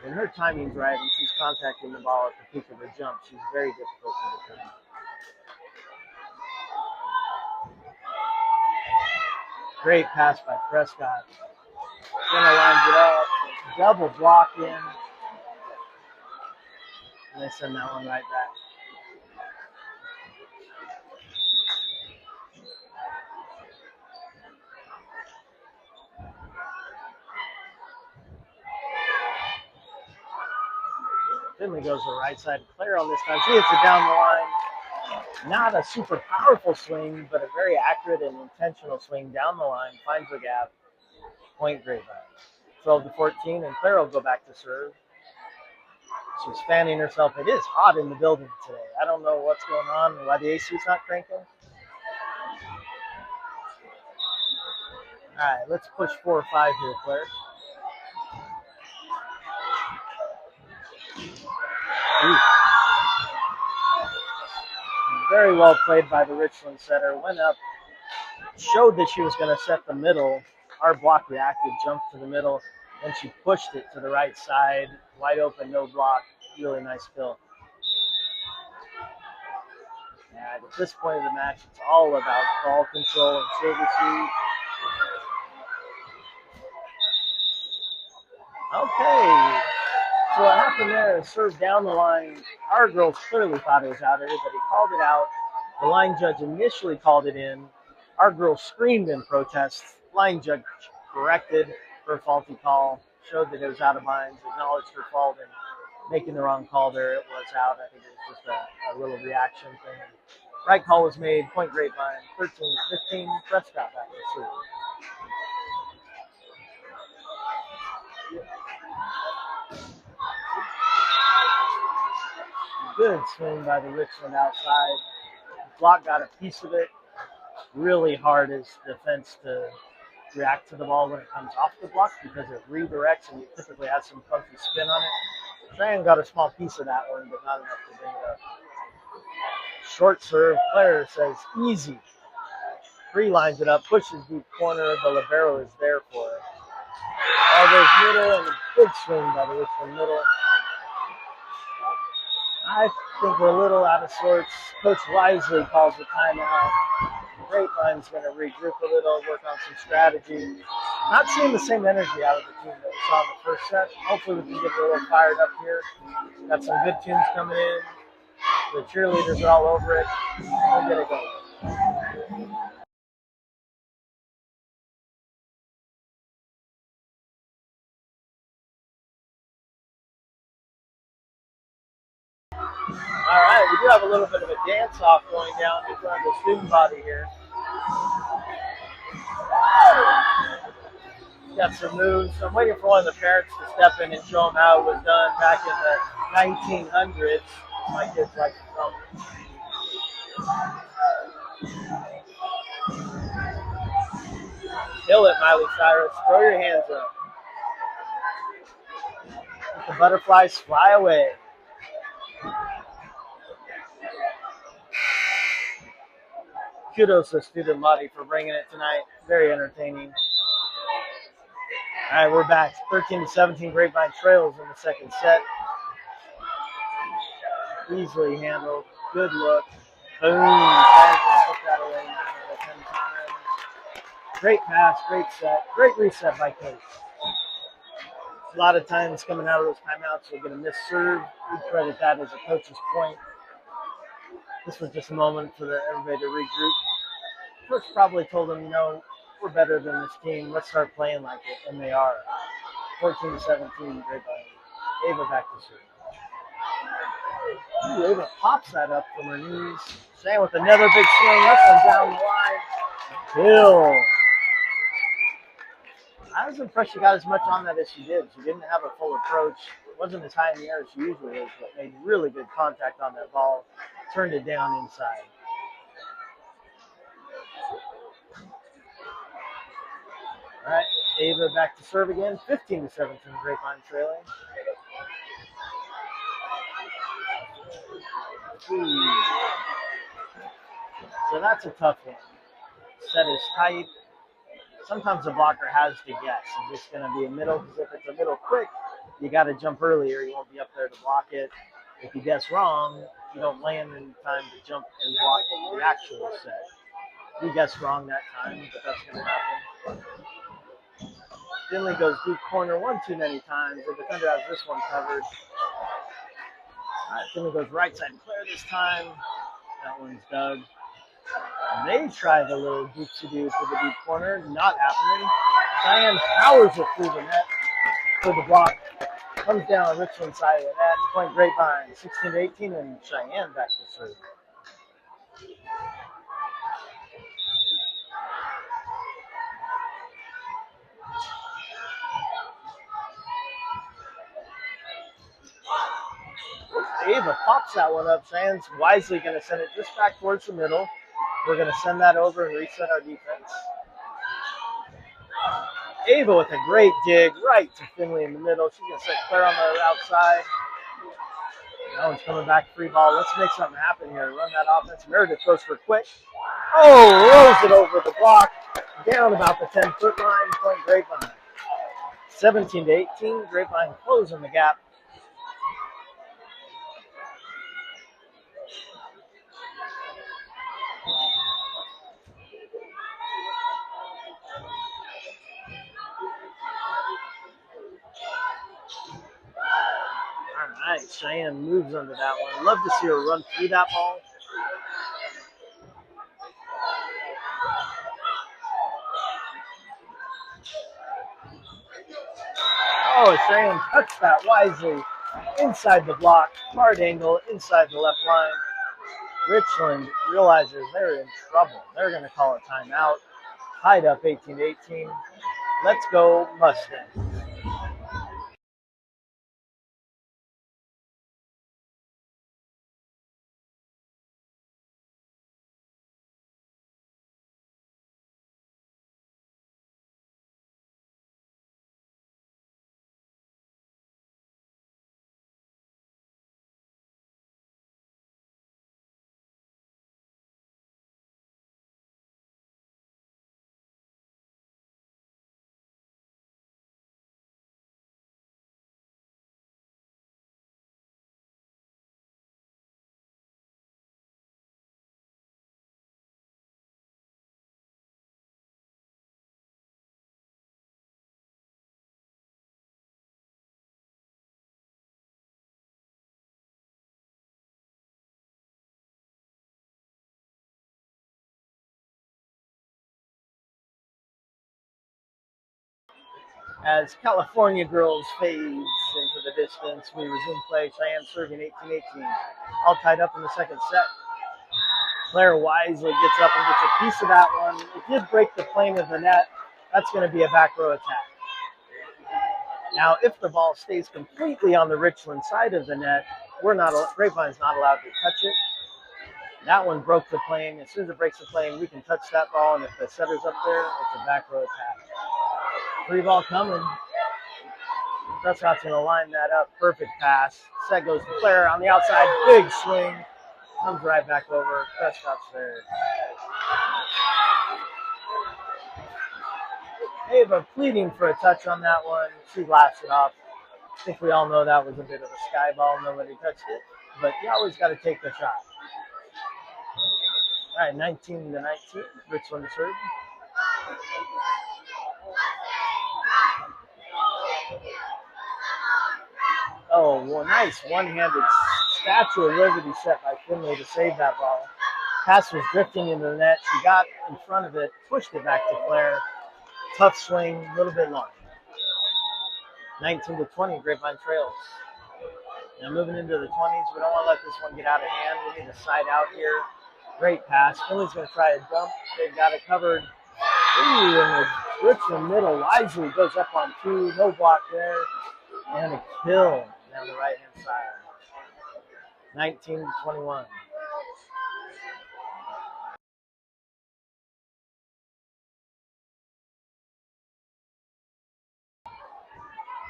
When her timing's right and she's contacting the ball at the peak of her jump, she's very difficult to defend. Great pass by Prescott. Jenna lines it up. Double block in. And they send that one right back. Finley goes to the right side. Claire on this time. She hits it down the line. Not a super powerful swing, but a very accurate and intentional swing down the line. Finds the gap. Point Grapevine. 12-14, and Claire will go back to serve. She's fanning herself. It is hot in the building today. I don't know what's going on and why the AC is not cranking. All right, let's push 4 or 5 here, Claire. Ooh. Very well played by the Richland setter. Went up, showed that she was going to set the middle. Our block reacted, jumped to the middle, and she pushed it to the right side. Wide open, no block. Really nice fill. And at this point of the match, it's all about ball control and serve receive. Okay. So what happened there is serve down the line. Our girls clearly thought it was out of it, but he called it out. The line judge initially called it in. Our girls screamed in protest. Line judge corrected her faulty call, showed that it was out of bounds, acknowledged her fault, and making the wrong call there, it was out. I think it was just a little reaction thing. Right call was made. Point Grapevine. 13-15. Prescott back to serve. Good swing by the Richland outside. Block got a piece of it. Really hard is defense to react to the ball when it comes off the block because it redirects and it typically has some funky spin on it. Cheyenne got a small piece of that one, but not enough to bring it up. Short serve. Claire says easy. Free lines it up, pushes deep corner. The libero is there for it. All goes middle and a big swing by the Richland middle. I think we're a little out of sorts. Coach Wisely calls the timeout. Grapevine's going to regroup a little, work on some strategy. Not seeing the same energy out of the team that we saw in the first set. Hopefully we can get a little fired up here. Got some good tunes coming in. The cheerleaders are all over it. We'll get it going. All right, we do have a little bit of a dance-off going down in front of the student body here. Got some moves. I'm waiting for one of the parents to step in and show them how it was done back in the 1900s. My kids like to tell me. Kill it, Miley Cyrus. Throw your hands up. Let the butterflies fly away. Kudos to student body for bringing it tonight. Very entertaining. All right, we're back. 13-17, Grapevine trails in the second set. Easily handled. Good look. Boom. Took that away 9 out of 10 times. Great pass, great set. Great reset by Case. A lot of times coming out of those timeouts, you'll get a missed serve. We credit that as a coach's point. This was just a moment for everybody to regroup. Coach probably told them, we're better than this team. Let's start playing like it, and they are. 14-17, Grapevine. Ava back to serve. Ooh, Ava pops that up from her knees. Cheyenne with another big swing. That's one down the line. Hill. I was impressed she got as much on that as she did. She didn't have a full approach. Wasn't as high in the air as she usually is, but made really good contact on that ball. Turned it down inside. All right, Ava back to serve again. 15-17, Grapevine trailing. So that's a tough one. Set is tight. Sometimes the blocker has to guess. Is this going to be a middle? Because if it's a middle quick, you got to jump earlier. You won't be up there to block it. If you guess wrong, you don't land in time to jump and block the actual set. You guessed wrong that time, but that's going to happen. Finley goes deep corner one too many times. The defender has this one covered. All right, Finley goes right side clear this time. That one's dug. And they try the little doop-to-doo for the deep corner. Not happening. Cheyenne powers it through the net for the block. Comes down on Richland side of the net. Point Grapevine, 16-18, and Cheyenne back to serve. Ava pops that one up. Cheyenne's wisely going to send it just back towards the middle. We're going to send that over and reset our defense. Ava with a great dig right to Finley in the middle. She's going to set Claire on the outside. That one's coming back, free ball. Let's make something happen here. Run that offense. Meredith goes for quick. Oh, rolls it over the block. Down about the 10-foot line. Point Grapevine. 17-18. Grapevine closing the gap. All right, Cheyenne moves under that one. Love to see her run through that ball. Oh, Cheyenne touched that wisely inside the block. Hard angle inside the left line. Richland realizes they're in trouble. They're going to call a timeout. Tied up 18-18. Let's go Mustangs. As California girls fades into the distance, we resume play. Cheyenne serving 18-18. All tied up in the second set. Claire wisely gets up and gets a piece of that one. It did break the plane of the net. That's going to be a back row attack. Now, if the ball stays completely on the Richland side of the net, Grapevine's not allowed to touch it. That one broke the plane. As soon as it breaks the plane, we can touch that ball, and if the setter's up there, it's a back row attack. Free ball coming. Prescott's going to line that up. Perfect pass. Set goes to Claire on the outside. Big swing. Comes right back over. Prescott's there. Ava pleading for a touch on that one. She laughs it off. I think we all know that was a bit of a sky ball. Nobody touched it. But you always got to take the shot. All right, 19-19. Richland serve. Oh, well, nice one-handed Statue of Liberty set by Finley to save that ball. Pass was drifting into the net. She got in front of it, pushed it back to Claire. Tough swing, a little bit long. 19-20, Grapevine trails. Now moving into the 20s, we don't want to let this one get out of hand. We need a side out here. Great pass. Finley's going to try a dump. They've got it covered. Ooh, and the Richland middle wisely goes up on two. No block there. And a kill down the right-hand side. 19-21.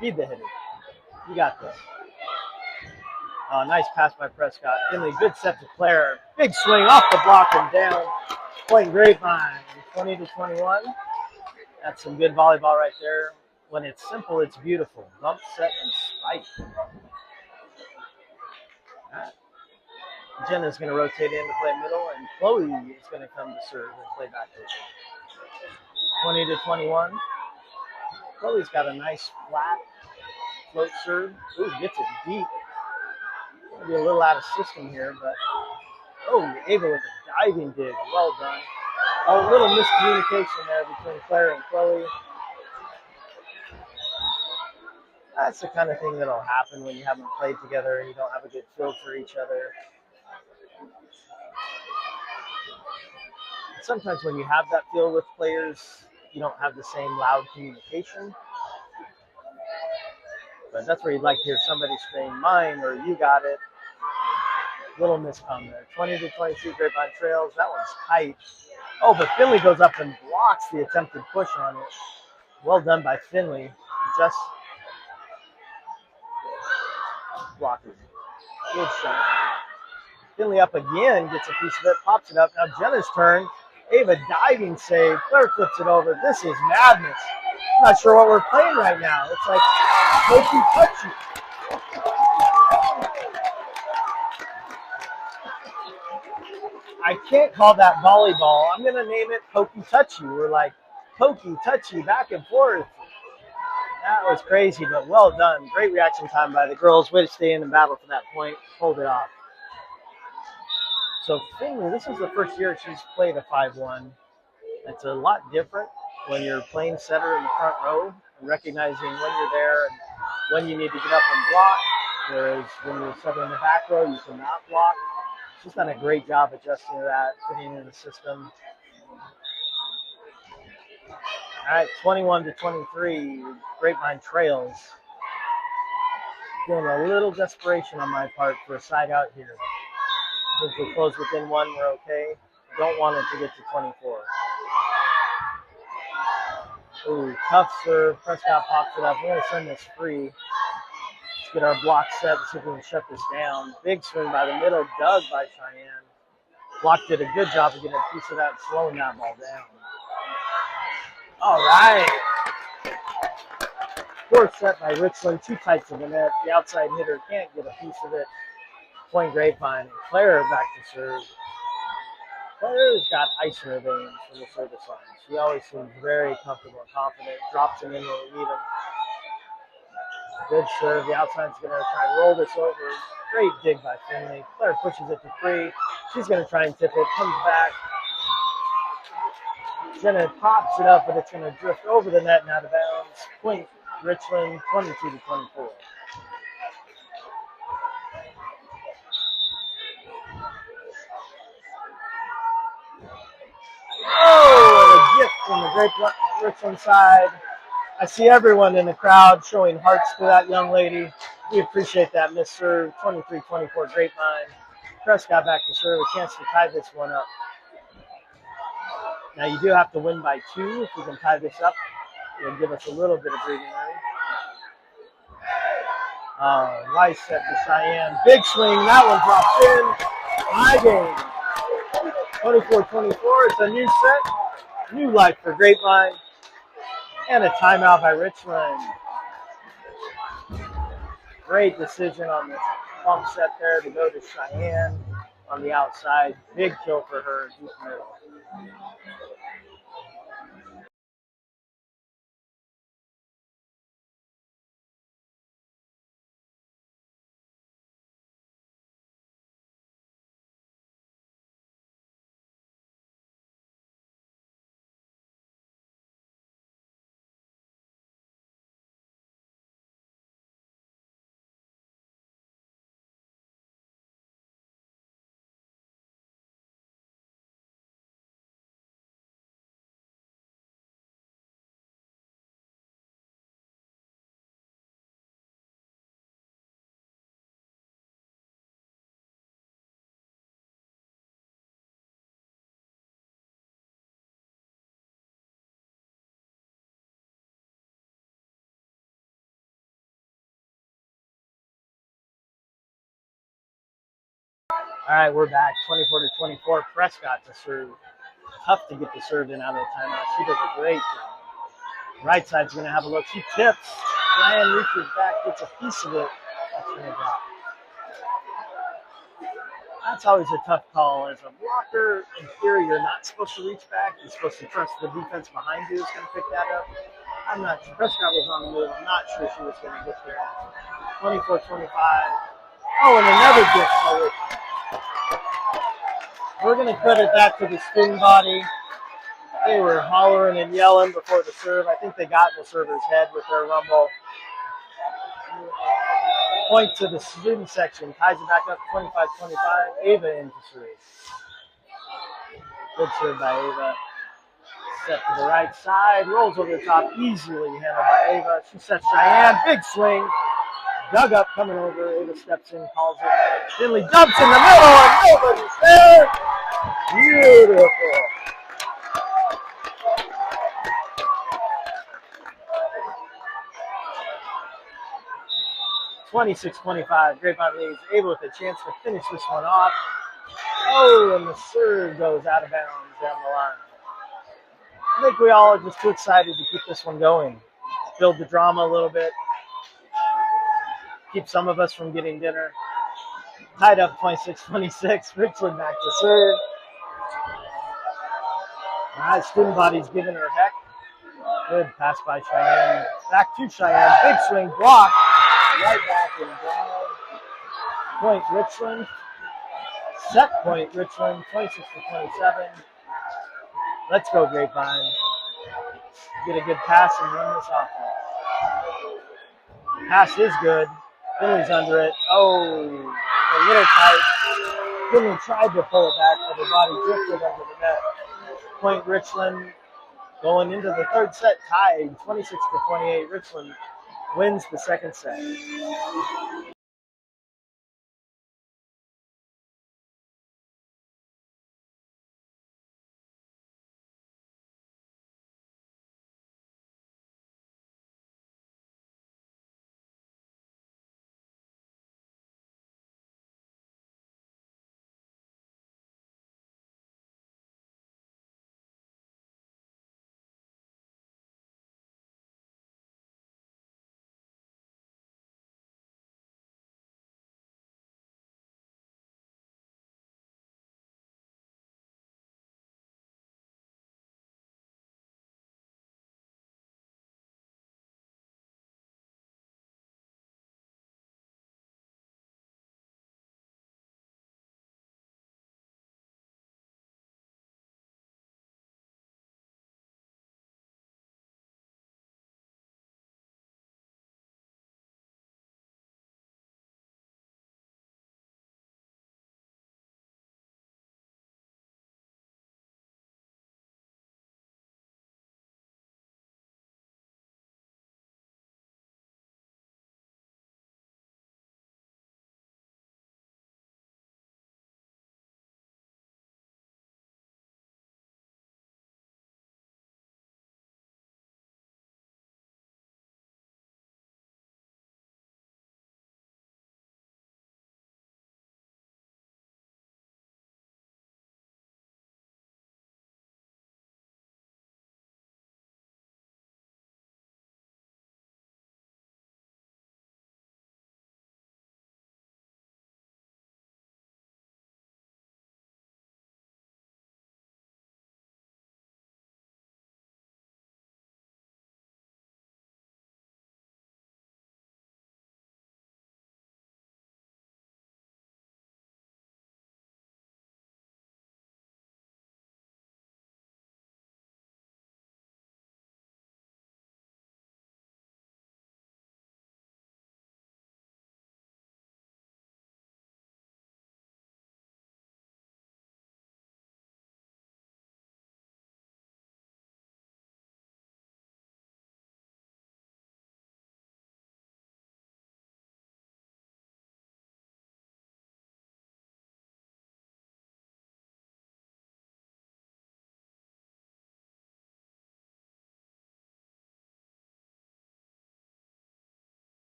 Feed the hitter. You got this. Nice pass by Prescott. Finley, good set to Claire. Big swing off the block and down. Point Grapevine, 20-21. That's some good volleyball right there. When it's simple, it's beautiful. Bump, set, and spike. Right. Jenna's going to rotate in to play middle, and Chloe is going to come to serve and play back to 20-21. Chloe's got a nice flat float serve. Ooh, gets it deep. Maybe a little out of system here, but able with a diving dig. Well done. A little miscommunication there between Claire and Chloe. That's the kind of thing that'll happen when you haven't played together and you don't have a good feel for each other. Sometimes when you have that feel with players, you don't have the same loud communication. But that's where you'd like to hear somebody saying mine or you got it. Little miscom there. 20-22 Grapevine trails. That one's tight. Oh, but Finley goes up and blocks the attempted push on it. Well done by Finley. Just blocking. Good shot. Finley up again, gets a piece of it, pops it up. Now Jenna's turn. Ava diving save. Claire flips it over. This is madness. I'm not sure what we're playing right now. It's like pokey touchy. I can't call that volleyball. I'm going to name it pokey touchy. We're like pokey touchy back and forth. That was crazy, but well done. Great reaction time by the girls. Way to stay in the battle for that point. Hold it off. So Finley, this is the first year she's played a 5-1. It's a lot different when you're playing setter in the front row and recognizing when you're there and when you need to get up and block. Whereas when you're setter in the back row, you cannot block. She's done a great job adjusting to that, fitting in the system. All right, 21-23, Grapevine trails. Feeling a little desperation on my part for a side out here. I think we close within one, we're okay. Don't want it to get to 24. Ooh, tough serve. Prescott pops it up. We're going to send this free. Let's get our block set and see if we can shut this down. Big swing by the middle, dug by Cheyenne. Block did a good job of getting a piece of that and slowing that ball down. All right. Fourth set by Richland, too tight to the net. The outside hitter can't get a piece of it. Point Grapevine. Claire back to serve. Claire's got ice in her veins from the service line. She always seems very comfortable and confident. Drops them in when we need them. Good serve. The outside's going to try and roll this over. Great dig by Finley. Claire pushes it to free. She's going to try and tip it. Comes back. Jenna pops it up, but it's going to drift over the net and out of bounds. Point Richland, 22-24. Oh, and a gift from the Great Richland side. I see everyone in the crowd showing hearts to that young lady. We appreciate that miss serve. 23-24 Grapevine. Prescott back to serve. A chance to tie this one up. Now you do have to win by 2. If we can tie this up, it'll give us a little bit of breathing room. Nice set to Cheyenne. Big swing. That one drops in. High game. 24-24. It's a new set. New life for Grapevine. And a timeout by Richland. Great decision on this bump set there to go to Cheyenne on the outside. Big kill for her. Deep middle. All right, we're back. 24-24. Prescott to serve. Tough to get the serve in out of the timeout. She does a great job. Right side's going to have a look. She tips. Ryan reaches back, gets a piece of it. That's going to drop. That's always a tough call. As a blocker, in theory, you're not supposed to reach back. You're supposed to trust the defense behind you is going to pick that up. I'm not sure. Prescott was on the move. I'm not sure she was going to get there. 24-25. Oh, and another gift forward. We're going to credit that to the student body. They were hollering and yelling before the serve. I think they got in the server's head with their rumble. Point to the student section. Ties it back up 25-25. Ava into serve. Good serve by Ava. Set to the right side. Rolls over the top. Easily handled by Ava. She sets Cheyenne. Big swing. Dug up coming over. Ava steps in, calls it. Finley dumps in the middle, and nobody's there. Beautiful. 26-25. Grapevine leads. Ava with a chance to finish this one off. Oh, and the serve goes out of bounds down the line. I think we all are just too excited to keep this one going. Build the drama a little bit. Keep some of us from getting dinner. Tied up 26-26. Richland back to serve. All right, student body's giving her heck. Good pass by Cheyenne. Back to Cheyenne. Big swing block. Right back and down. Point Richland. Set point Richland. 26-27. Let's go, Grapevine. Get a good pass and run this offense. Pass is good. Finley's under it. Oh, a little tight. Finley tried to pull it back, but her body drifted under the net. Point Richland going into the third set tied 26-28. Richland wins the second set.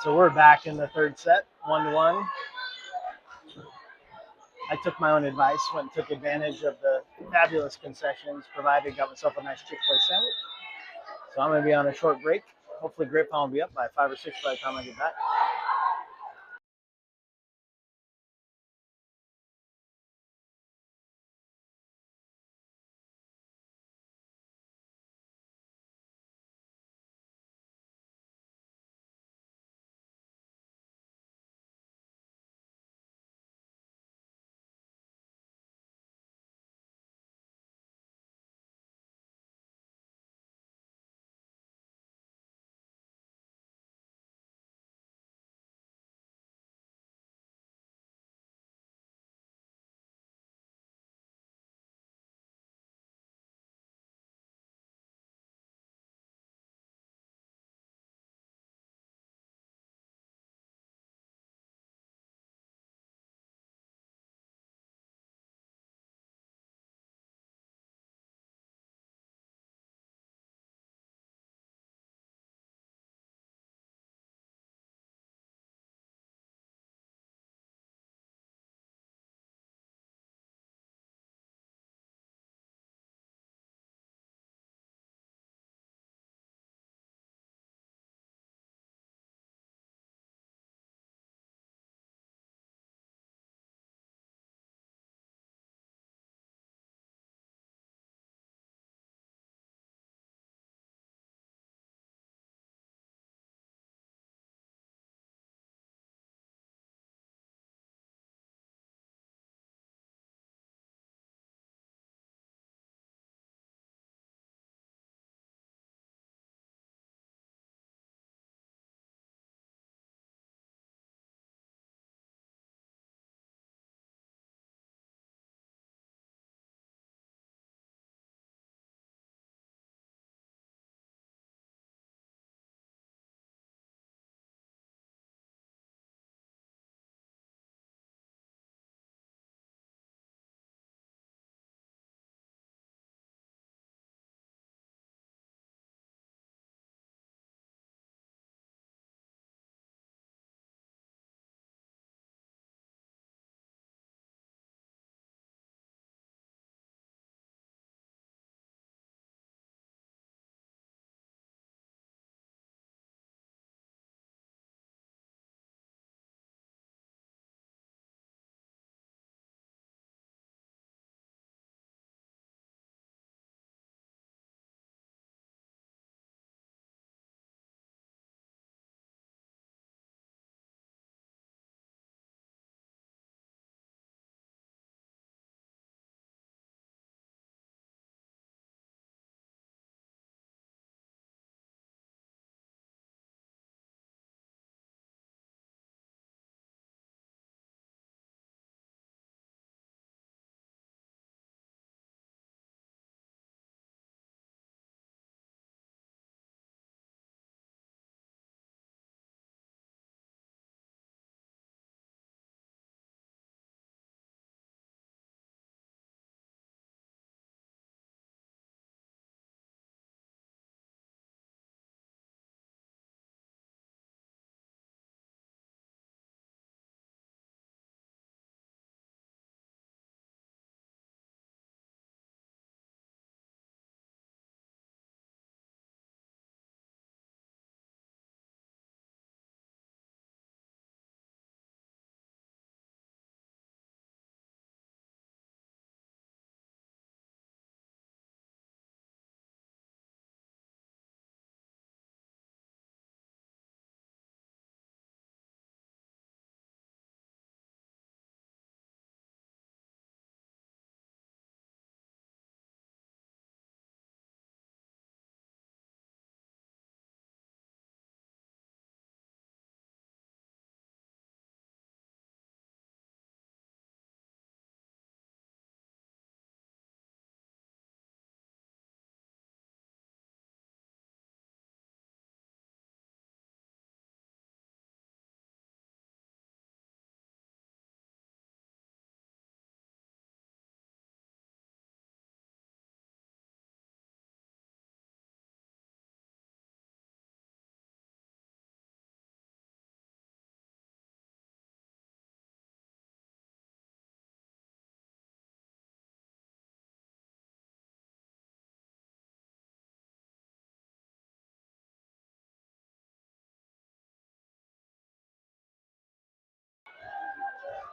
So we're back in the third set, 1-1. I took my own advice, went and took advantage of the fabulous concessions provided, got myself a nice Chick-fil-A sandwich. So I'm going to be on a short break. Hopefully Grapevine will be up by 5 or 6 by the time I get back.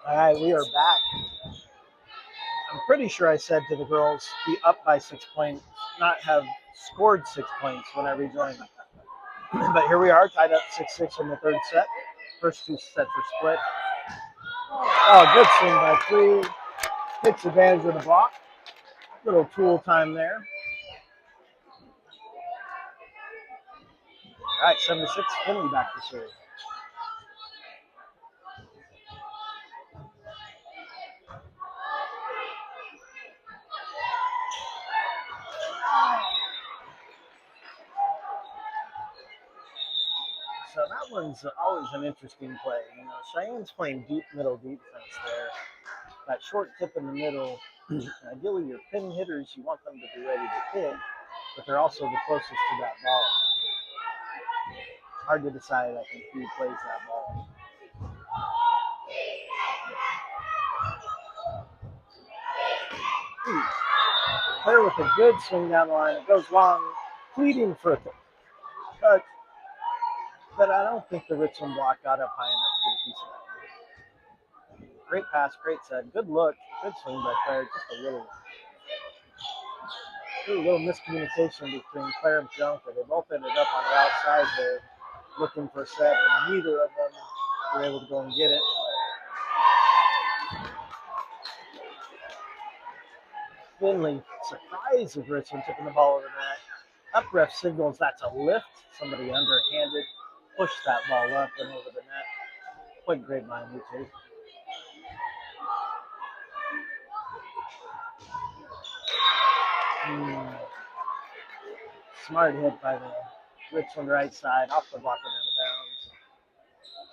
All right, we are back. I'm pretty sure I said to the girls, be up by 6 points, not have scored 6 points when I rejoined. But here we are, tied up 6-6 in the third set. First two sets are split. Oh, good swing by three. Takes advantage of the block. Little tool time there. All right, 7-6, Finley back to serve. So that one's always an interesting play. You know, Cheyenne's playing deep middle defense there. That short tip in the middle, ideally your pin hitters, you want them to be ready to hit, but they're also the closest to that ball. Hard to decide, I think, who plays that ball. Claire with a good swing down the line. It goes long, pleading for a touch, but I don't think the Richland block got up high enough to get a piece of that. Great pass, great set, good look, good swing by Claire. Just a little miscommunication between Claire and Bianca. They both ended up on the outside there looking for a set, and neither of them were able to go and get it. Finley, surprise of Richland tipping the ball over the net. Up ref signals that's a lift. Somebody underhanded pushed that ball up and over the net. Point Grapevine, you two. Smart hit by the Richland right side, off the block and out of bounds.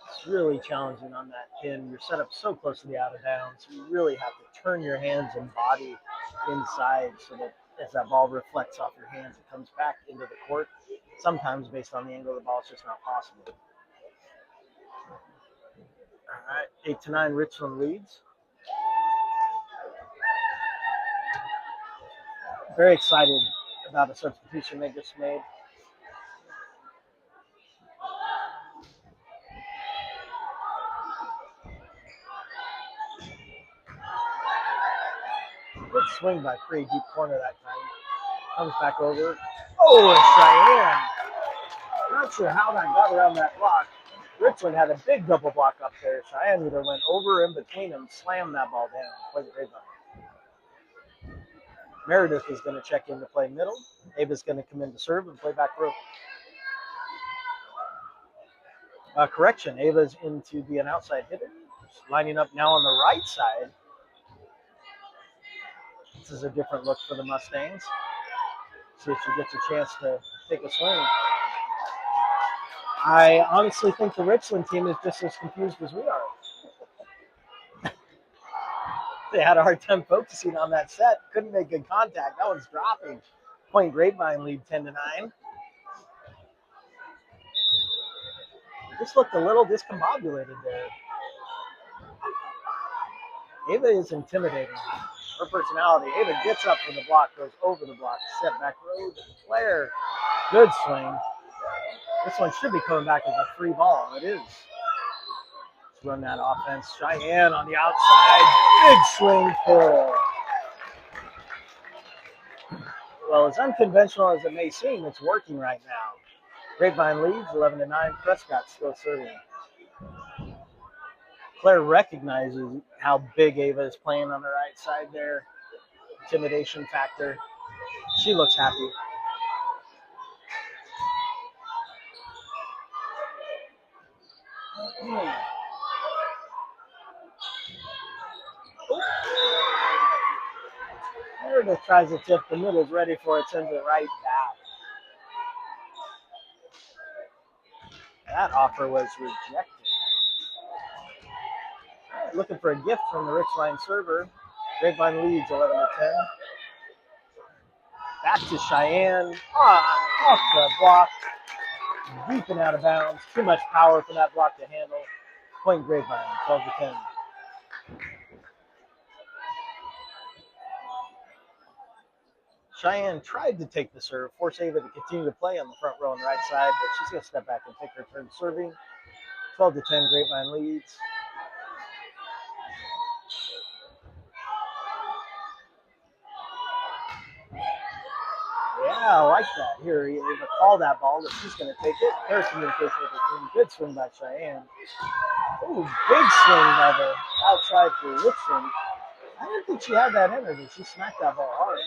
It's really challenging on that pin. You're set up so close to the out of bounds. You really have to turn your hands and body inside so that as that ball reflects off your hands, it comes back into the court. Sometimes based on the angle of the ball, it's just not possible. All right, 8-9, Richland leads. Very excited about a substitution they just made. Good swing by Free, deep corner that time. Comes back over. Oh, and Cheyenne. Not sure how that got around that block. Richland had a big double block up there. Cheyenne either went over or in between them, slammed that ball down. Play the Grapevine. Meredith is going to check in to play middle. Ava's going to come in to serve and play back row. Correction, Ava's in to be an outside hitter. Lining up now on the right side. This is a different look for the Mustangs. See if she gets a chance to take a swing. I honestly think the Richland team is just as confused as we are. They had a hard time focusing on that set. Couldn't make good contact. That one's dropping. Point Grapevine lead 10-9. Just looked a little discombobulated there. Ava is intimidating. Her personality. Ava gets up from the block, goes over the block, set back road. Claire, good swing. This one should be coming back as a free ball. It is. Let's run that offense. Cheyenne on the outside. Big swing for. Well, as unconventional as it may seem, it's working right now. Grapevine leads 11-9. Prescott still serving. Claire recognizes how big Ava is playing on the right side there. Intimidation factor. She looks happy. Meredith tries to tip. The middle's ready for it. Sends it right back. That offer was rejected. Right, looking for a gift from the Richline server. Grapevine leads 11-10. Back to Cheyenne. Off the block. Deep and out of bounds. Too much power for that block to handle. Point Grapevine, 12-10. Cheyenne tried to take the serve, force Ava to continue to play on the front row on the right side, but she's going to step back and take her turn serving. 12-10, Grapevine leads. I like that. Here, you able to call that ball, but she's going to take it. There's communication with the team. Good swing by Cheyenne. Ooh, big swing by the outside for Richland. I didn't think she had that in her, but she smacked that ball hard.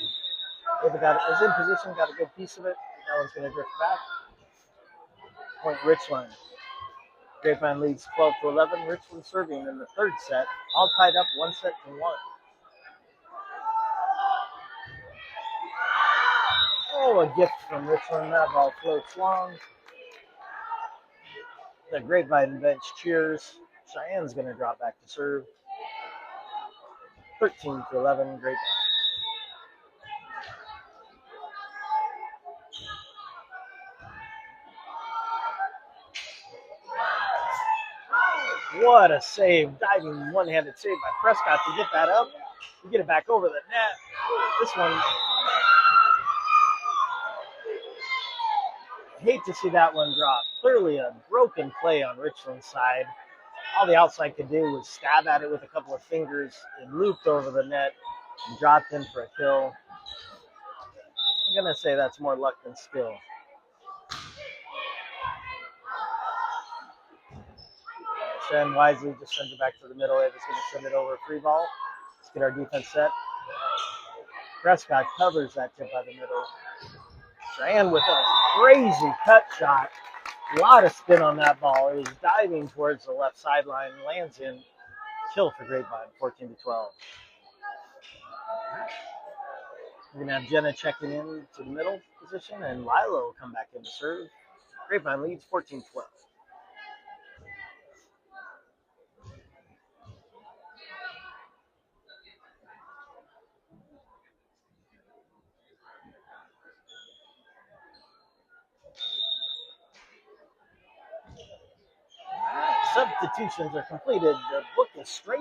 Ava is in position, got a good piece of it. That one's going to drift back. Point Richland. Grapevine leads 12-11. Richland serving in the third set. All tied up 1-1. Oh, a gift from Richland. That ball floats long. The Grapevine bench cheers. Cheyenne's going to drop back to serve. 13-11. Grapevine. What a save. Diving one-handed save by Prescott to get that up. You get it back over the net. This one, hate to see that one drop. Clearly a broken play on Richland's side. All the outside could do was stab at it with a couple of fingers. It looped over the net and dropped in for a kill. I'm going to say that's more luck than skill. Shen wisely just sends it back to the middle. Ava's going to send it over a free ball. Let's get our defense set. Prescott covers that tip by the middle. Cheyenne with a crazy cut shot. A lot of spin on that ball. It was diving towards the left sideline. Lands in. Kill for Grapevine, 14-12. We're going to have Jenna checking in to the middle position, and Lila will come back in to serve. Grapevine leads 14-12. Substitutions are completed. The book is straight.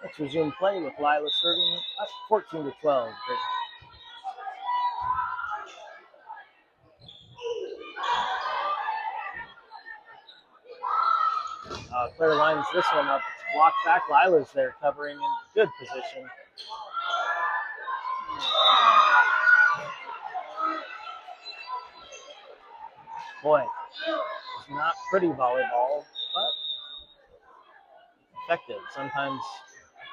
Let's resume play with Lila serving up 14-12. Claire lines this one up. It's blocked back. Lila's there covering in good position. Boy, it's not pretty volleyball, but effective. Sometimes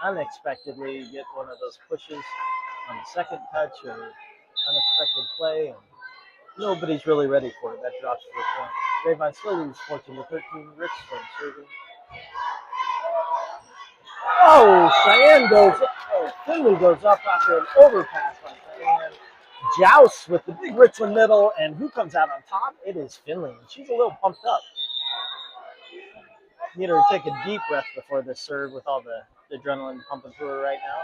unexpectedly you get one of those pushes on the second touch or unexpected play, and nobody's really ready for it. That drops for a point. Grapevine still leads 14-13. Richland serving. Oh, Cheyenne goes up. Oh, Finley goes up after an overpass by Cheyenne. Jousts with the big Richland middle, and who comes out on top? It is Finley. She's a little pumped up. Need her to take a deep breath before this serve with all the adrenaline pumping through her right now.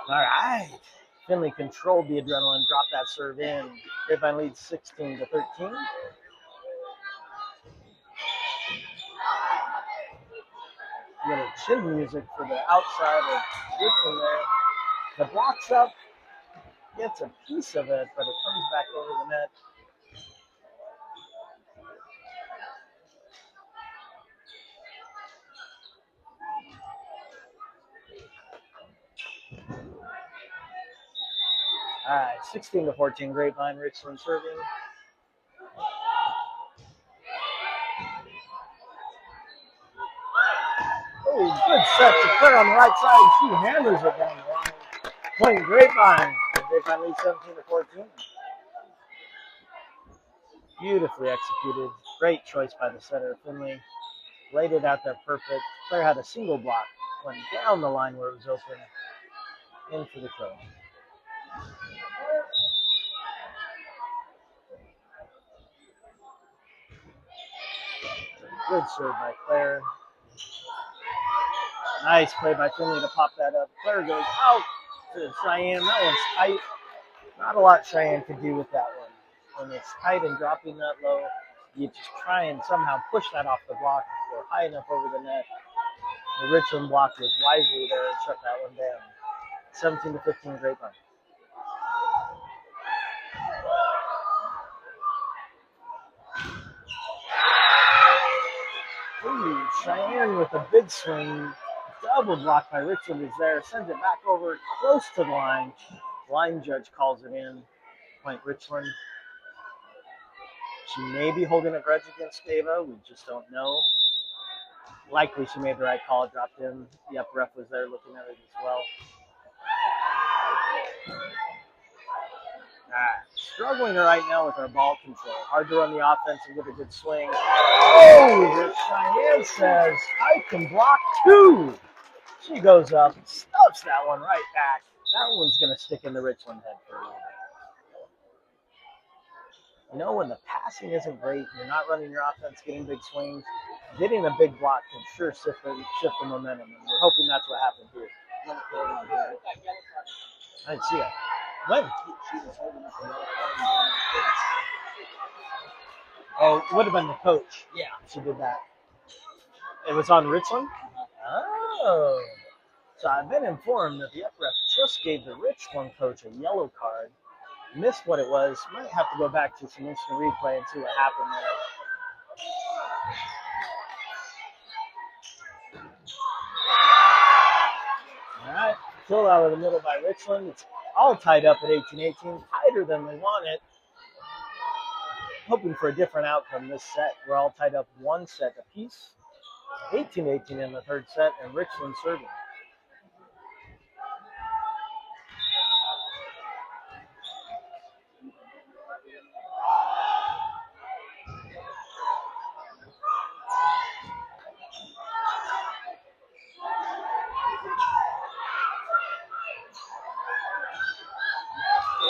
All right. Finley controlled the adrenaline, dropped that serve in. Grapevine leads 16-13. A little chin music for the outside of Richland there. The block's up, gets a piece of it, but it comes back over the net. All right, 16-14, Grapevine, Richland serving. Oh, good set to Claire on the right side. She hammers it down the line. Point Grapevine. Grapevine leads 17-14. Beautifully executed. Great choice by the setter, Finley. Laid it out there perfect. Claire had a single block. Went down the line where it was open. In for the kill. Good serve by Claire. Nice play by Finley to pop that up. Claire goes out to Cheyenne. That one's tight. Not a lot Cheyenne could do with that one. When it's tight and dropping that low, you just try and somehow push that off the block or high enough over the net. The Richland block was wisely there and shut that one down. 17-15 Grapevine. Cheyenne with a big swing. Double blocked by Richland is there. Sends it back over close to the line. Line judge calls it in. Point Richland. She may be holding a grudge against Ava. We just don't know. Likely she made the right call. Dropped in. The up ref was there looking at it as well. Struggling right now with our ball control. Hard to run the offense and get a good swing. Oh, Cheyenne says, I can block too. She goes up, stuffs that one right back. That one's going to stick in the Richland head for a little bit. You know, when the passing isn't great, you're not running your offense, getting big swings, getting a big block can sure shift the momentum. And we're hoping that's what happened here. I didn't see it. When? Oh, it would have been the coach. Yeah, she did that. It was on Richland? Oh. So I've been informed that the up ref just gave the Richland coach a yellow card. Missed what it was. Might have to go back to some instant replay and see what happened there. All right. Pulled out of the middle by Richland. It's all tied up at 18-18. Tighter than we want it. Hoping for a different outcome this set. We're all tied up one set apiece. 18-18 in the third set, and Richland serving.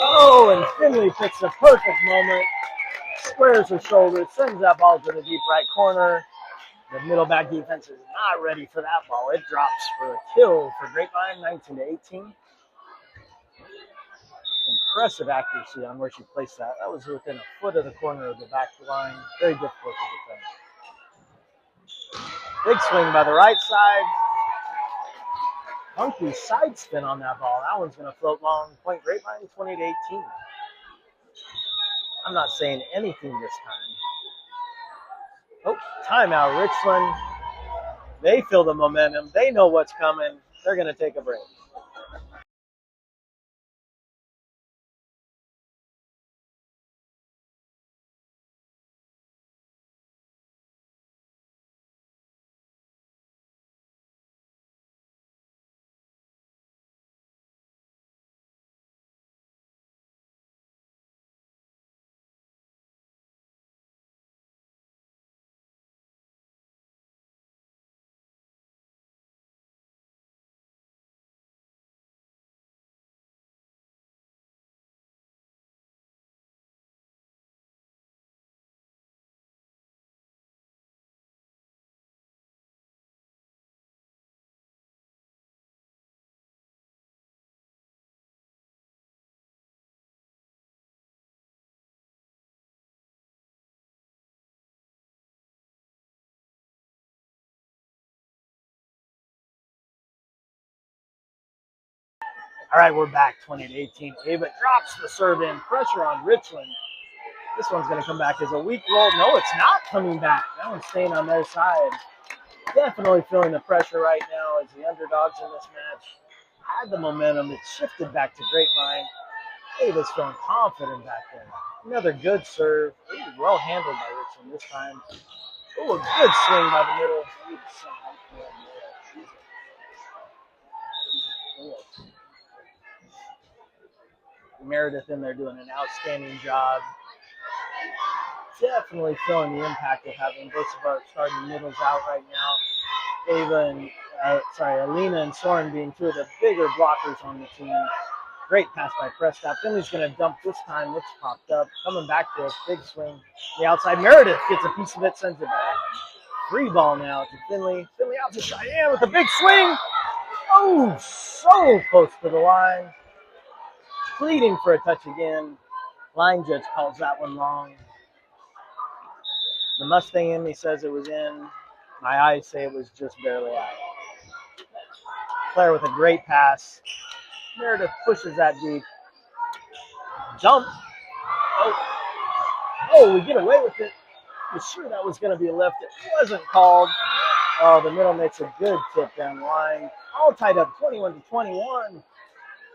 Oh, and Finley picks a perfect moment. Squares her shoulder, sends that ball to the deep right corner. The middle back defense is not ready for that ball. It drops for a kill for Grapevine, 19-18. Impressive accuracy on where she placed that. That was within a foot of the corner of the back line. Very difficult to defend. Big swing by the right side. Funky side spin on that ball. That one's going to float long. Point Grapevine, 20-18. I'm not saying anything this time. Oh, timeout, Richland. They feel the momentum. They know what's coming. They're going to take a break. All right, we're back, 20-18. Ava drops the serve in. Pressure on Richland. This one's going to come back as a weak roll. No, it's not coming back. That one's staying on their side. Definitely feeling the pressure right now as the underdogs in this match had the momentum. It shifted back to Grapevine. Ava's feeling confident back there. Another good serve. Well handled by Richland this time. Oh, a good swing by the middle. Meredith in there doing an outstanding job. Definitely feeling the impact of having both of our starting middles out right now. Alina and Soren being two of the bigger blockers on the team. Great pass by Prescott. Finley's going to dump this time. Looks popped up. Coming back to us. Big swing. The outside. Meredith gets a piece of it, sends it back. Free ball now to Finley. Finley out to Cheyenne with a big swing. Oh, so close to the line. Pleading for a touch again. Line judge calls that one long. The Mustang in me says it was in. My eyes say it was just barely out. Claire with a great pass. Meredith pushes that deep. Jump. Oh, we get away with it. Was sure that was going to be a lift. It wasn't called. Oh, the middle makes a good tip down the line. All tied up 21-21.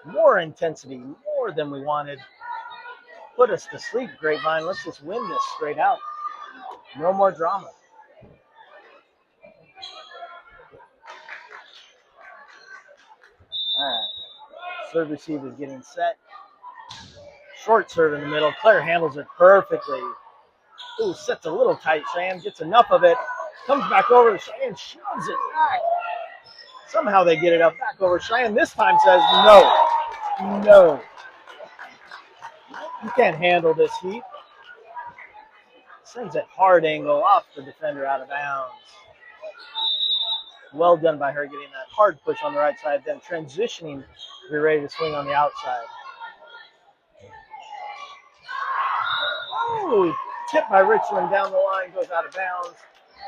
More intensity, more than we wanted. Put us to sleep, Grapevine. Let's just win this straight out. No more drama. All right. Serve receive is getting set. Short serve in the middle. Claire handles it perfectly. Ooh, sets a little tight. Cheyenne gets enough of it. Comes back over. Cheyenne shoves it back. Somehow they get it up back over. Cheyenne this time says no. No. You can't handle this heat. Sends it hard angle off the defender out of bounds. Well done by her getting that hard push on the right side, then transitioning to be ready to swing on the outside. Oh, tipped by Richland down the line, goes out of bounds.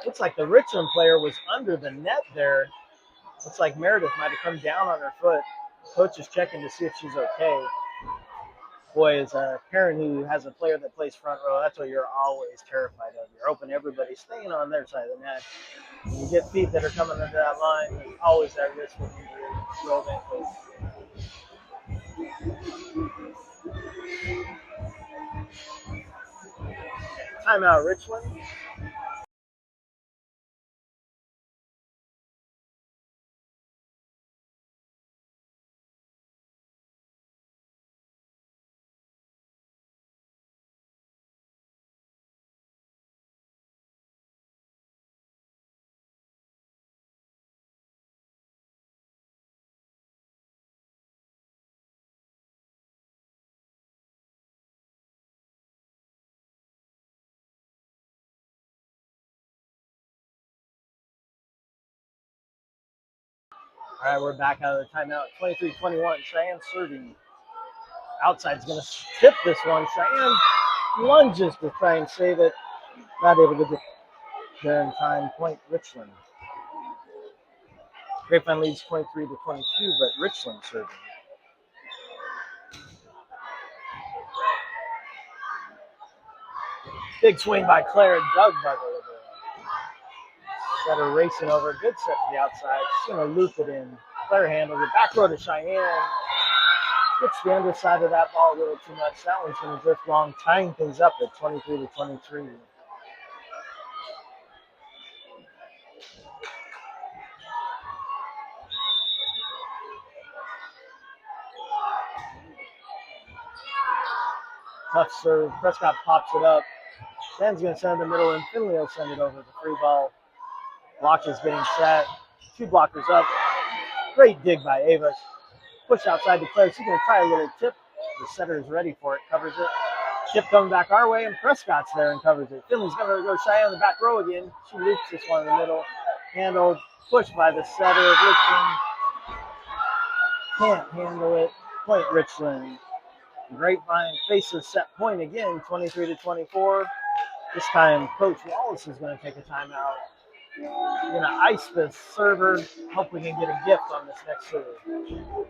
Looks like the Richland player was under the net there. Looks like Meredith might have come down on her foot. Coach is checking to see if she's okay. Boy, as a parent who has a player that plays front row, that's what you're always terrified of. You're hoping everybody's staying on their side of the net. When you get feet that are coming into that line, there's always that risk of injury, rolled ankles. Timeout, Richland. All right, we're back out of the timeout. 23-21. Cheyenne serving. Outside's going to tip this one. Cheyenne lunges to try and save it. Not able to get there in time. Point Richland. Grapevine leads 23-22, but Richland serving. Big swing by Claire. Dug by the Setter racing over. Good set to the outside. She's going to loop it in. Claire handles it. Back row to Cheyenne. Gets the underside of that ball a little too much. That one's going to drift long, tying things up at 23-23. Tough serve. Prescott pops it up. Dan's going to send it in the middle, and Finley will send it over. The free ball. Block is getting set. Two blockers up. Great dig by Ava. Push outside to Claire. She's going to try a little tip. The setter is ready for it. Covers it. Chip coming back our way, and Prescott's there and covers it. Finley's going to go Cheyenne on the back row again. She loops this one in the middle. Handled. Pushed by the setter. Richland can't handle it. Point Richland. Grapevine faces set point again, 23-24. This time, Coach Wallace is going to take a timeout. We're going to ice the server. Hope we can get a gift on this next serve.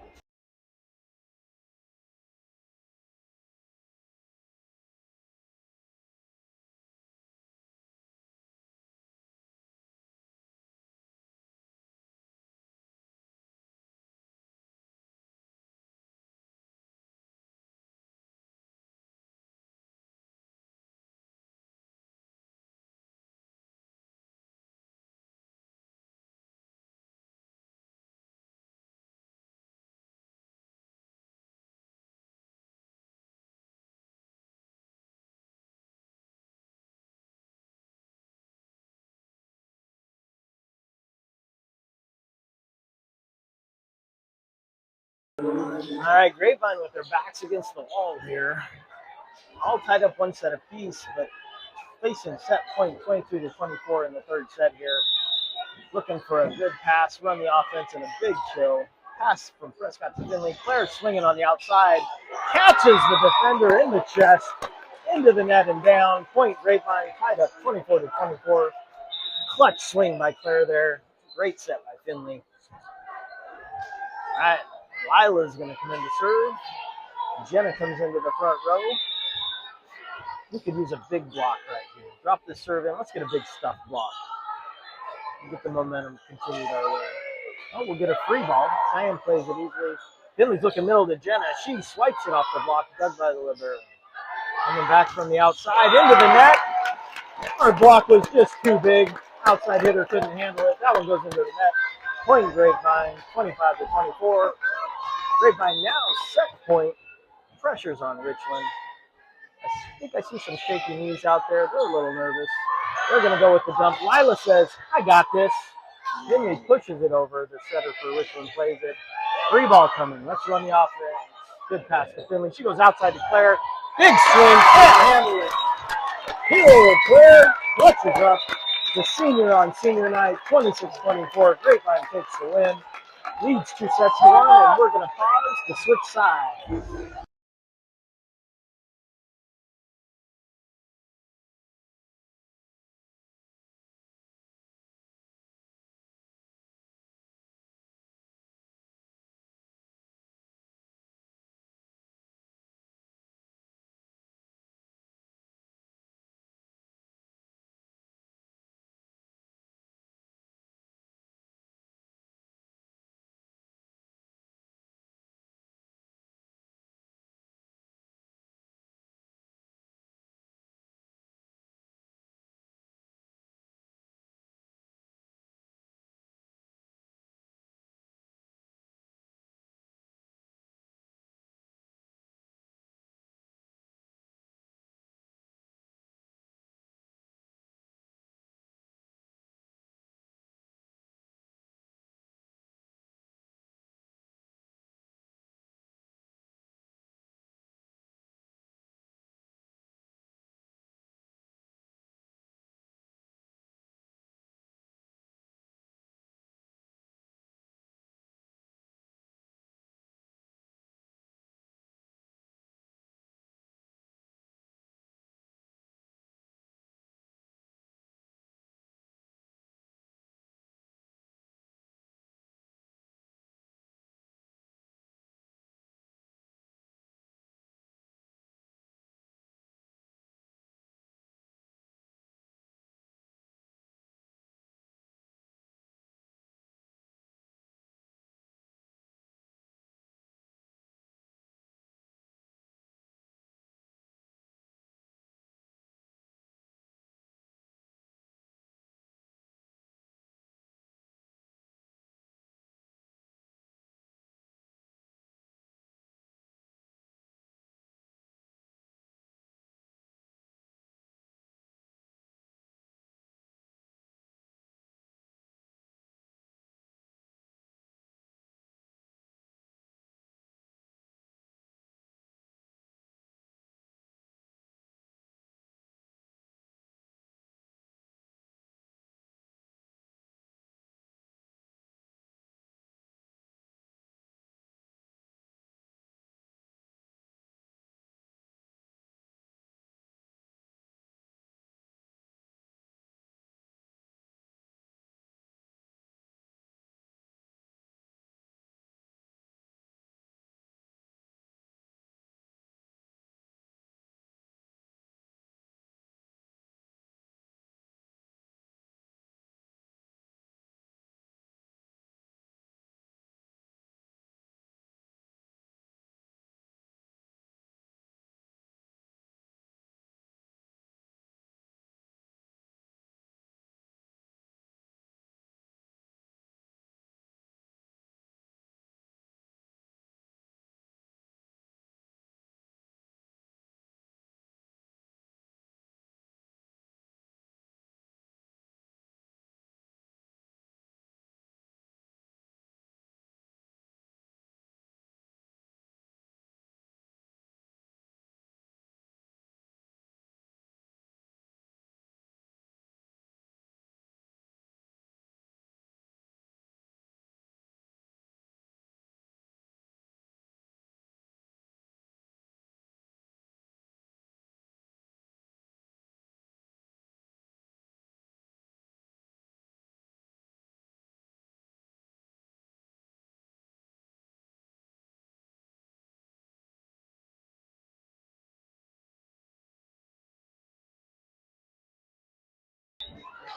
All right, Grapevine with their backs against the wall here. All tied up one set apiece, but facing set point 23-24 in the third set here. Looking for a good pass, run the offense, and a big chill. Pass from Prescott to Finley. Claire swinging on the outside. Catches the defender in the chest. Into the net and down. Point Grapevine tied up 24-24. Clutch swing by Claire there. Great set by Finley. All right, Lila's going to come in to serve. Jenna comes into the front row. We could use a big block right here. Drop the serve in. Let's get a big stuff block. Get the momentum continued our way. Oh, we'll get a free ball. Cyan plays it easily. Finley's looking middle to Jenna. She swipes it off the block, dug by the libero. Coming back from the outside into the net. Our block was just too big. Outside hitter couldn't handle it. That one goes into the net. Point Grapevine, 25-24. Grapevine now set point. Pressure's on Richland. I think I see some shaky knees out there. They're a little nervous. They're going to go with the dump. Lila says, I got this. Finley pushes it over. The setter for Richland plays it. Free ball coming. Let's run the offense. Good pass to Finley. She goes outside to Claire. Big swing. Can't handle it. Hero of Claire. Clutches up. The senior on senior night. 26-24. Grapevine takes the win. Leads 2-1, and we're going to pause to switch sides.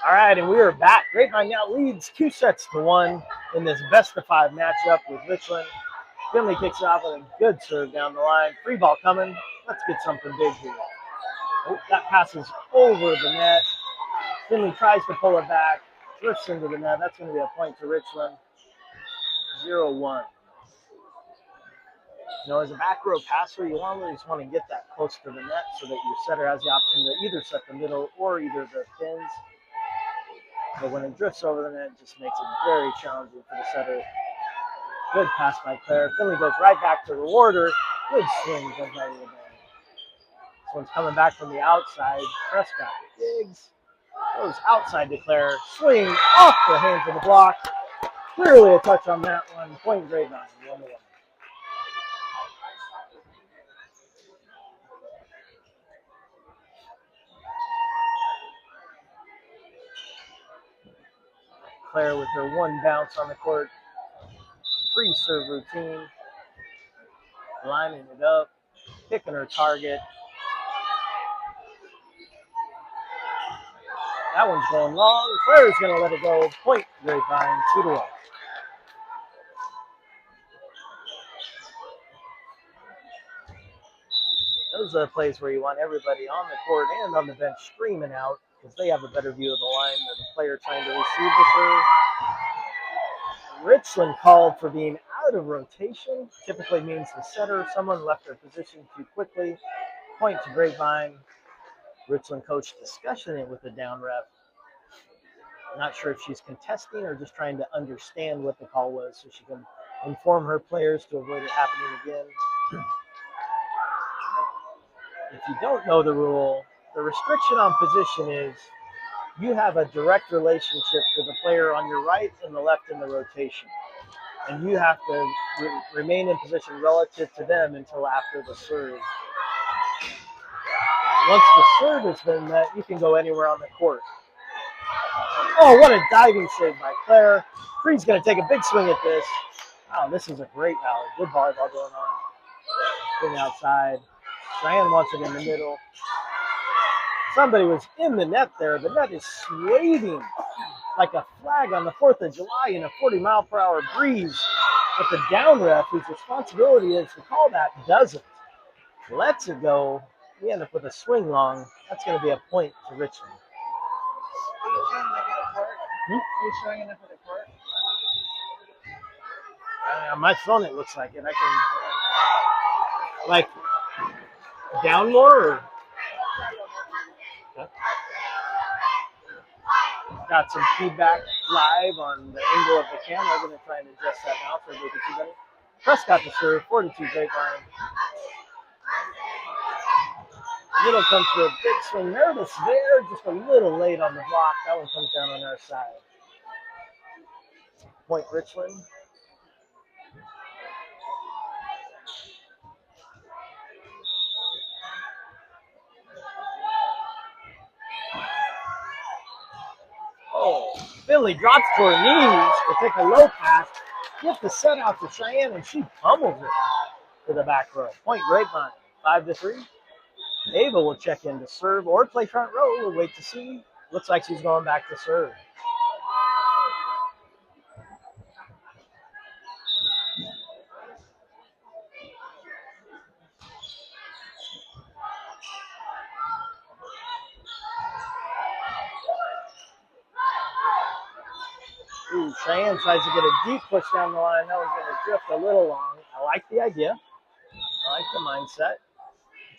All right, and we are back. Grapevine now leads 2-1 in this best-of-5 matchup with Richland. Finley kicks it off with a good serve down the line. Free ball coming. Let's get something big here. Oh, that passes over the net. Finley tries to pull it back. Drifts into the net. That's going to be a point to Richland. 0-1. You know, as a back row passer, you always want to get that close to the net so that your setter has the option to either set the middle or either the pins. But when it drifts over the net, it just makes it very challenging for the setter. Good pass by Claire. Finley goes right back to Rewarder. Good swing. Goes right to the net. This one's coming back from the outside. Prescott digs. Goes outside to Claire. Swing off the hands of the block. Clearly a touch on that one. Point Grapevine. 1-1. Claire with her one bounce on the court. Free serve routine. Lining it up. Picking her target. That one's going long. Claire's going to let it go. Point Grapevine. 2-1. Those are the plays where you want everybody on the court and on the bench screaming out because they have a better view of the line than the player trying to receive the serve. Richland called for being out of rotation. Typically means the setter, someone left their position too quickly. Point to Grapevine. Richland coach discussing it with the down ref. Not sure if she's contesting or just trying to understand what the call was so she can inform her players to avoid it happening again. If you don't know the rule, the restriction on position is you have a direct relationship to the player on your right and the left in the rotation. And you have to remain in position relative to them until after the serve. Once the serve has been met, you can go anywhere on the court. Oh, what a diving save by Claire. Creed's going to take a big swing at this. Oh, this is a great rally. Good volleyball going on. Going outside. Cheyenne wants it in the middle. Somebody was in the net there. The net is swaying like a flag on the 4th of July in a 40-mile-per-hour breeze. But the down ref, whose responsibility is to call that, doesn't. Lets it go. We end up with a swing long. That's going to be a point to Richland. Are you showing enough of the court? Are you showing enough of the court? On my phone, it looks like it. I can, like, down more or? Okay. Got some feedback live on the angle of the camera. I'm going to try and adjust that now so we can see better. Prescott to serve, 42 Grapevine. Middle comes to a big swing. Nervous there, just a little late on the block. That one comes down on our side. Point Richland. Oh, Finley drops to her knees to take a low pass. Get the set out to Cheyenne, and she pummels it to the back row. Point Grapevine, 5-3. Ava will check in to serve or play front row. We'll wait to see. Looks like she's going back to serve. Ooh, Cheyenne tries to get a deep push down the line. That was going to drift a little long. I like the idea. I like the mindset.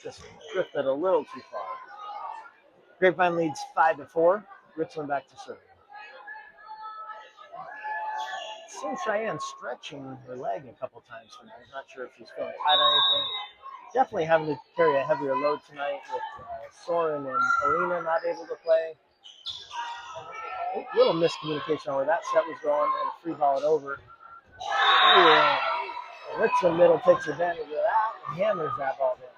Just drifted a little too far. Grapevine leads 5-4. Richland back to serve. Seen Cheyenne stretching her leg a couple times tonight. I'm not sure if she's feeling tight or anything. Definitely having to carry a heavier load tonight with Soren and Alina not able to play. A little miscommunication on where that set was going and free ball it over. Yeah. Richland middle takes advantage of that and hammers that ball down.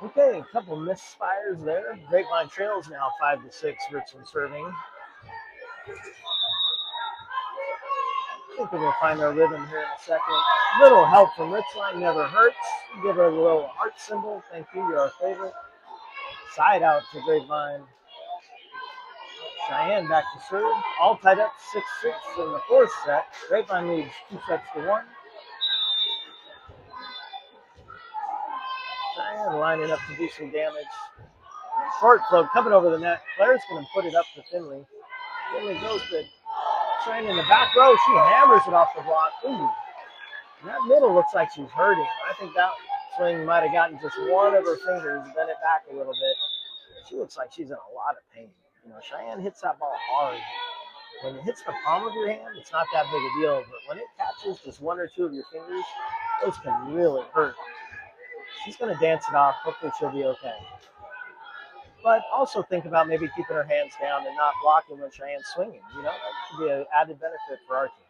Okay, Okay, a couple misfires there. Grapevine trails now 5-6. Richland serving. I think we're going to find our rhythm here in a second. Little help from Richland never hurts. Give her a little heart symbol. Thank you. You're our favorite. Side out to Grapevine. Cheyenne back to serve. All tied up 6-6 in the fourth set. Grapevine leads 2-1. Cheyenne lining up to do some damage. Short float coming over the net. Claire's going to put it up to Finley. Finley goes to Cheyenne in the back row. She hammers it off the block. Ooh. That middle looks like she's hurting. I think that swing might have gotten just one of her fingers, bent it back a little bit. She looks like she's in a lot of pain. You know, Cheyenne hits that ball hard. When it hits the palm of your hand, it's not that big a deal. But when it catches just one or two of your fingers, those can really hurt. She's going to dance it off. Hopefully she'll be okay. But also think about maybe keeping her hands down and not blocking when Cheyenne's swinging. You know, that could be an added benefit for our team.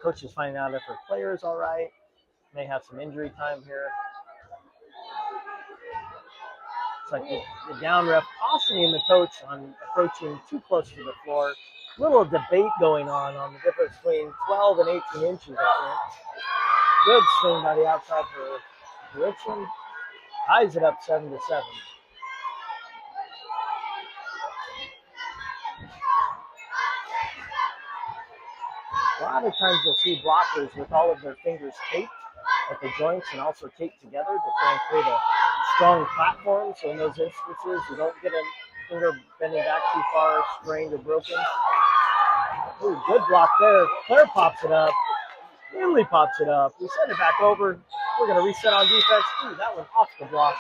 Coach is finding out if her player is all right. May have some injury time here. It's like the down ref cautioning the coach on approaching too close to the floor. Little debate going on the difference between 12 and 18 inches, I think. Good swing by the outside for Richland. Ties it up 7-7. A lot of times you'll see blockers with all of their fingers taped at the joints and also taped together to try and create a strong platform. So in those instances, you don't get a finger bending back too far, sprained or broken. Ooh, good block there. Claire pops it up. Finley pops it up. We send it back over. We're going to reset on defense. Ooh, that one off the block.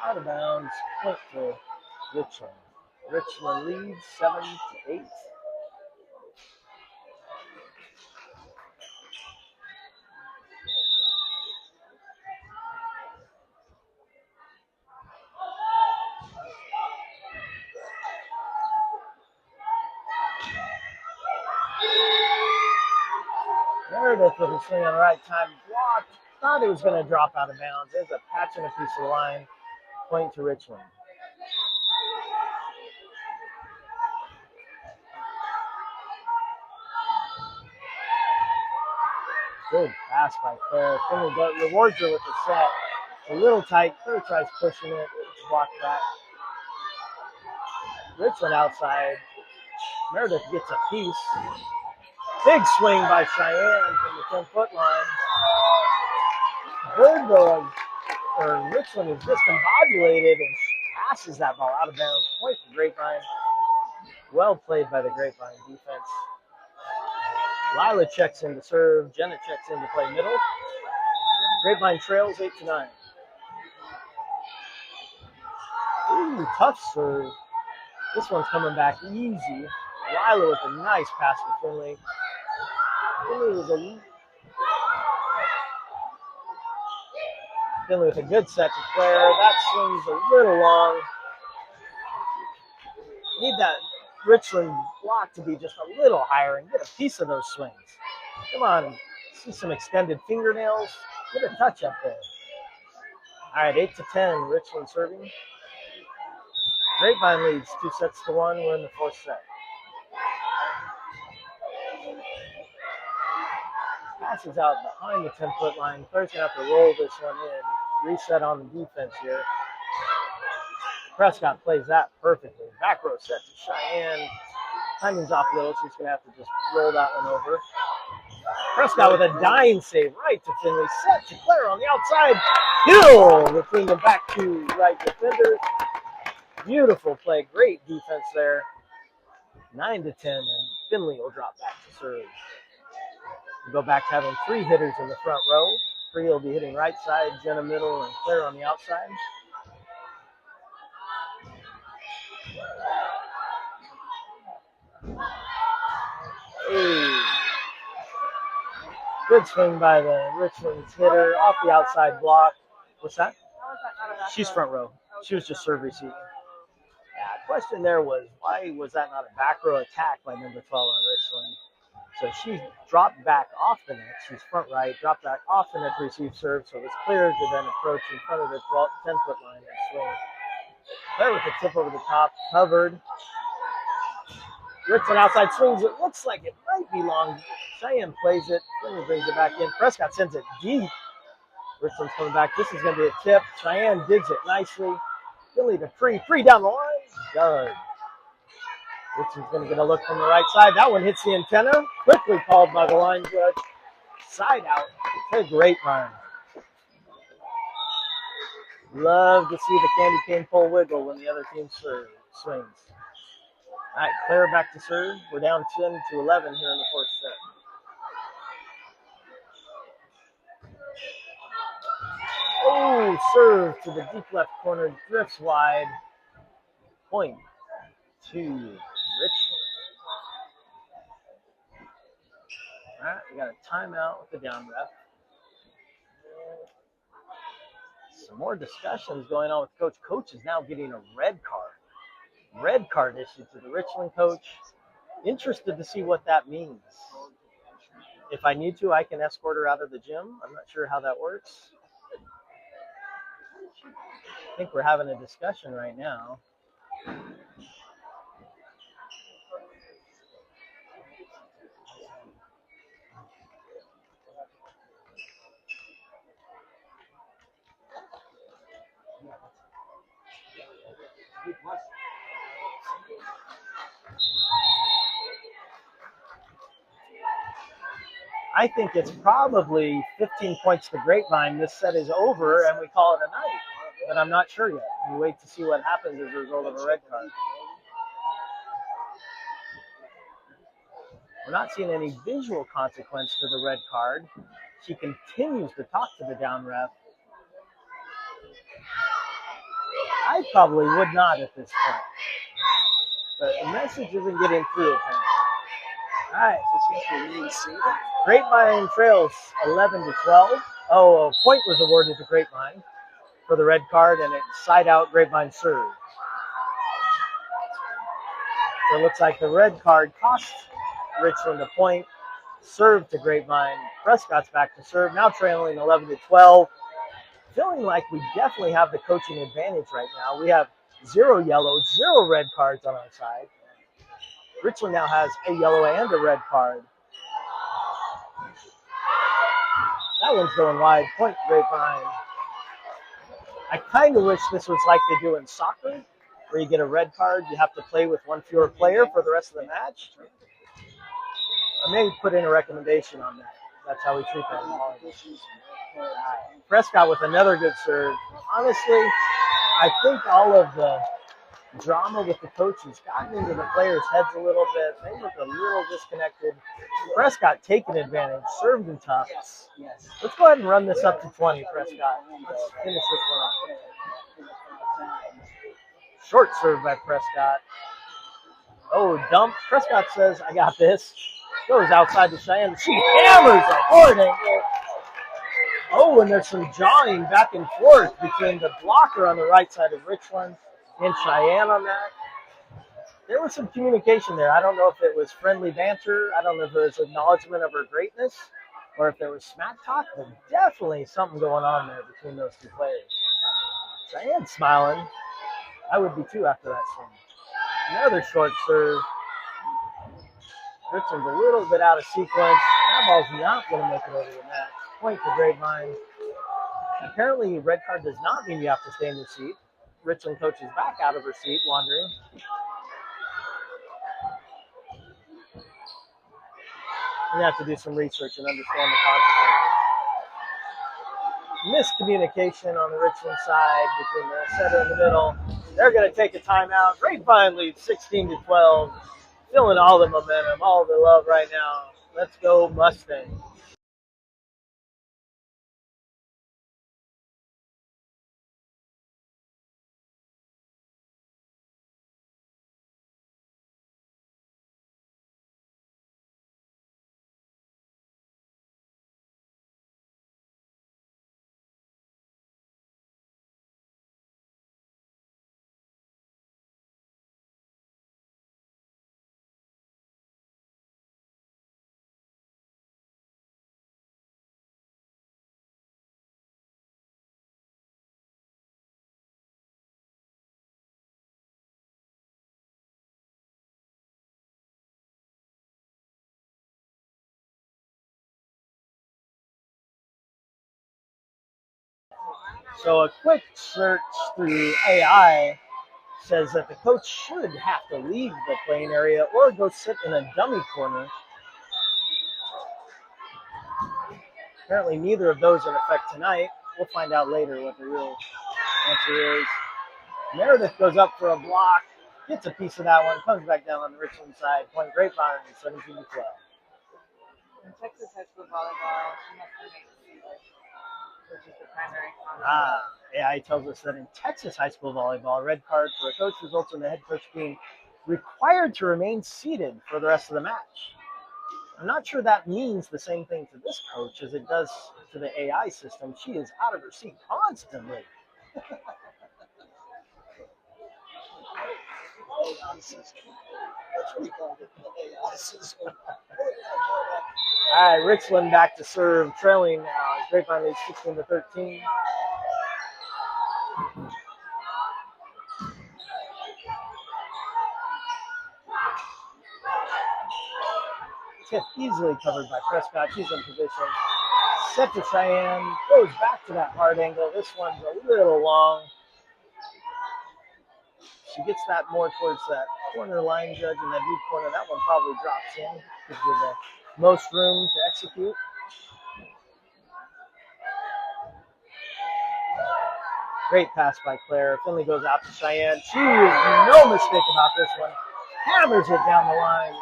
Out of bounds. Point to Richland. Richland leads 7-8. Meredith with a swing on the right time. Blocked. Thought it was going to drop out of bounds. Ends up catching a piece of the line. Point to Richland. Good pass by Claire. Finley rewards her with the set. A little tight. Claire tries pushing it. It's blocked back. Richland outside. Meredith gets a piece. Big swing by Cheyenne from the 10-foot line. Bird, though, or Richland is discombobulated and passes that ball out of bounds. Point to Grapevine. Well played by the Grapevine defense. Lila checks in to serve. Jenna checks in to play middle. Grapevine trails 8-9. Ooh, tough serve. This one's coming back easy. Lila with a nice pass to Finley. Finley with a good set to Claire. That swing's a little long. Need that Richland block to be just a little higher and get a piece of those swings. Come on, see some extended fingernails. Get a touch up there. All right, 8-10, Richland serving. Grapevine leads 2-1. We're in the fourth set. Passes out behind the 10-foot line. Claire's going to have to roll this one in. Reset on the defense here. Prescott plays that perfectly. Back row set to Cheyenne. Timing's off a little, so he's going to have to just roll that one over. Prescott with a dying save right to Finley. Set to Claire on the outside. Hill between the back two right defenders. Beautiful play. Great defense there. 9-10, and Finley will drop back to serve. We go back to having three hitters in the front row. Three will be hitting right side, Jenna middle, and Claire on the outside. Hey. Good swing by the Richland's hitter off the outside block. What's that? She's front row. She was just serve receiving. Yeah, question there was, why was that not a back row attack by number 12 on Richland? So she dropped back off the net. She's front right, dropped back off the net to receive serve, so it was clear to then approach in front of the 10-foot line and swing. Claire with the tip over the top, covered. Richland outside swings. It looks like it might be long. Cheyenne plays it. Finley brings it back in. Prescott sends it deep. Richland's coming back. This is going to be a tip. Cheyenne digs it nicely. Finley to free down the line. Done. Richland's going to get a look from the right side. That one hits the antenna. Quickly called by the line judge. Side out to Grapevine. Love to see the candy cane pole wiggle when the other team swings. All right, Claire back to serve. We're down 10-11 here in the fourth set. Oh, serve to the deep left corner, drifts wide. Point to Richland. All right, we got a timeout with the down ref. Some more discussions going on with coach. Coach is now getting a red card. Red card issued to the Richland coach. Interested to see what that means. If I need to, I can escort her out of the gym. I'm not sure how that works. I think we're having a discussion right now. I think it's probably 15 points to Grapevine. This set is over, and we call it a night. But I'm not sure yet. We wait to see what happens as a result of a red card. We're not seeing any visual consequence to the red card. She continues to talk to the down ref. I probably would not at this point. But the message isn't getting through, apparently. All right, so she's remaining seated. Grapevine trails 11-12. Oh, a point was awarded to Grapevine for the red card, and it's side out Grapevine serve. So it looks like the red card cost Richland a point. Serve to Grapevine. Prescott's back to serve. Now trailing 11-12. Feeling like we definitely have the coaching advantage right now. We have 0 yellow, 0 red cards on our side. Richland now has a yellow and a red card. That one's going wide. Point Grapevine. I kind of wish this was like they do in soccer, where you get a red card, you have to play with one fewer player for the rest of the match. I may put in a recommendation on that. That's how we treat that in volleyball. Prescott with another good serve. Honestly, I think all of the drama with the coaches gotten into the players' heads a little bit. They look a little disconnected. Prescott taking advantage, served and tough. Yes. Let's go ahead and run this up to 20, Prescott. Let's finish this one off. Short serve by Prescott. Oh, dump. Prescott says, I got this. Goes outside to Cheyenne. She hammers a hard angle. Oh, and there's some jawing back and forth between the blocker on the right side of Richland and Cheyenne on that. There was some communication there. I don't know if it was friendly banter. I don't know if it was acknowledgement of her greatness or if there was smack talk, but definitely something going on there between those two players. Cheyenne's smiling. I would be too after that swing. Another short serve. Richland's a little bit out of sequence. That ball's not going to make it over the net. Point to Grapevine. Apparently, red card does not mean you have to stay in your seat. Richland coach is back out of her seat, wandering. We have to do some research and understand the consequences. Miscommunication on the Richland side between the setter and the middle. They're going to take a timeout. Grapevine leads 16-12. Feeling all the momentum, all the love right now. Let's go Mustangs. So a quick search through AI says that the coach should have to leave the playing area or go sit in a dummy corner. Apparently neither of those in effect tonight. We'll find out later what the real answer is. Meredith goes up for a block, gets a piece of that one, comes back down on the Richland side. Point Grapevine, 17-12. In Texas high school volleyball, she must remain seated, which is the primary concept. AI tells us that in Texas high school volleyball, a red card for a coach results in the head coach being required to remain seated for the rest of the match. I'm not sure that means the same thing to this coach as it does to the AI system. She is out of her seat constantly. All right, Richland back to serve, trailing now. Grapevine leads 16-13. Tip easily covered by Prescott. She's in position. Set to Cheyenne. Goes back to that hard angle. This one's a little long. She gets that more towards that corner line judge in that deep corner. That one probably drops in. Gives you the most room to execute. Great pass by Claire. Finley goes out to Cheyenne. She is no mistake about this one. Hammers it down the line.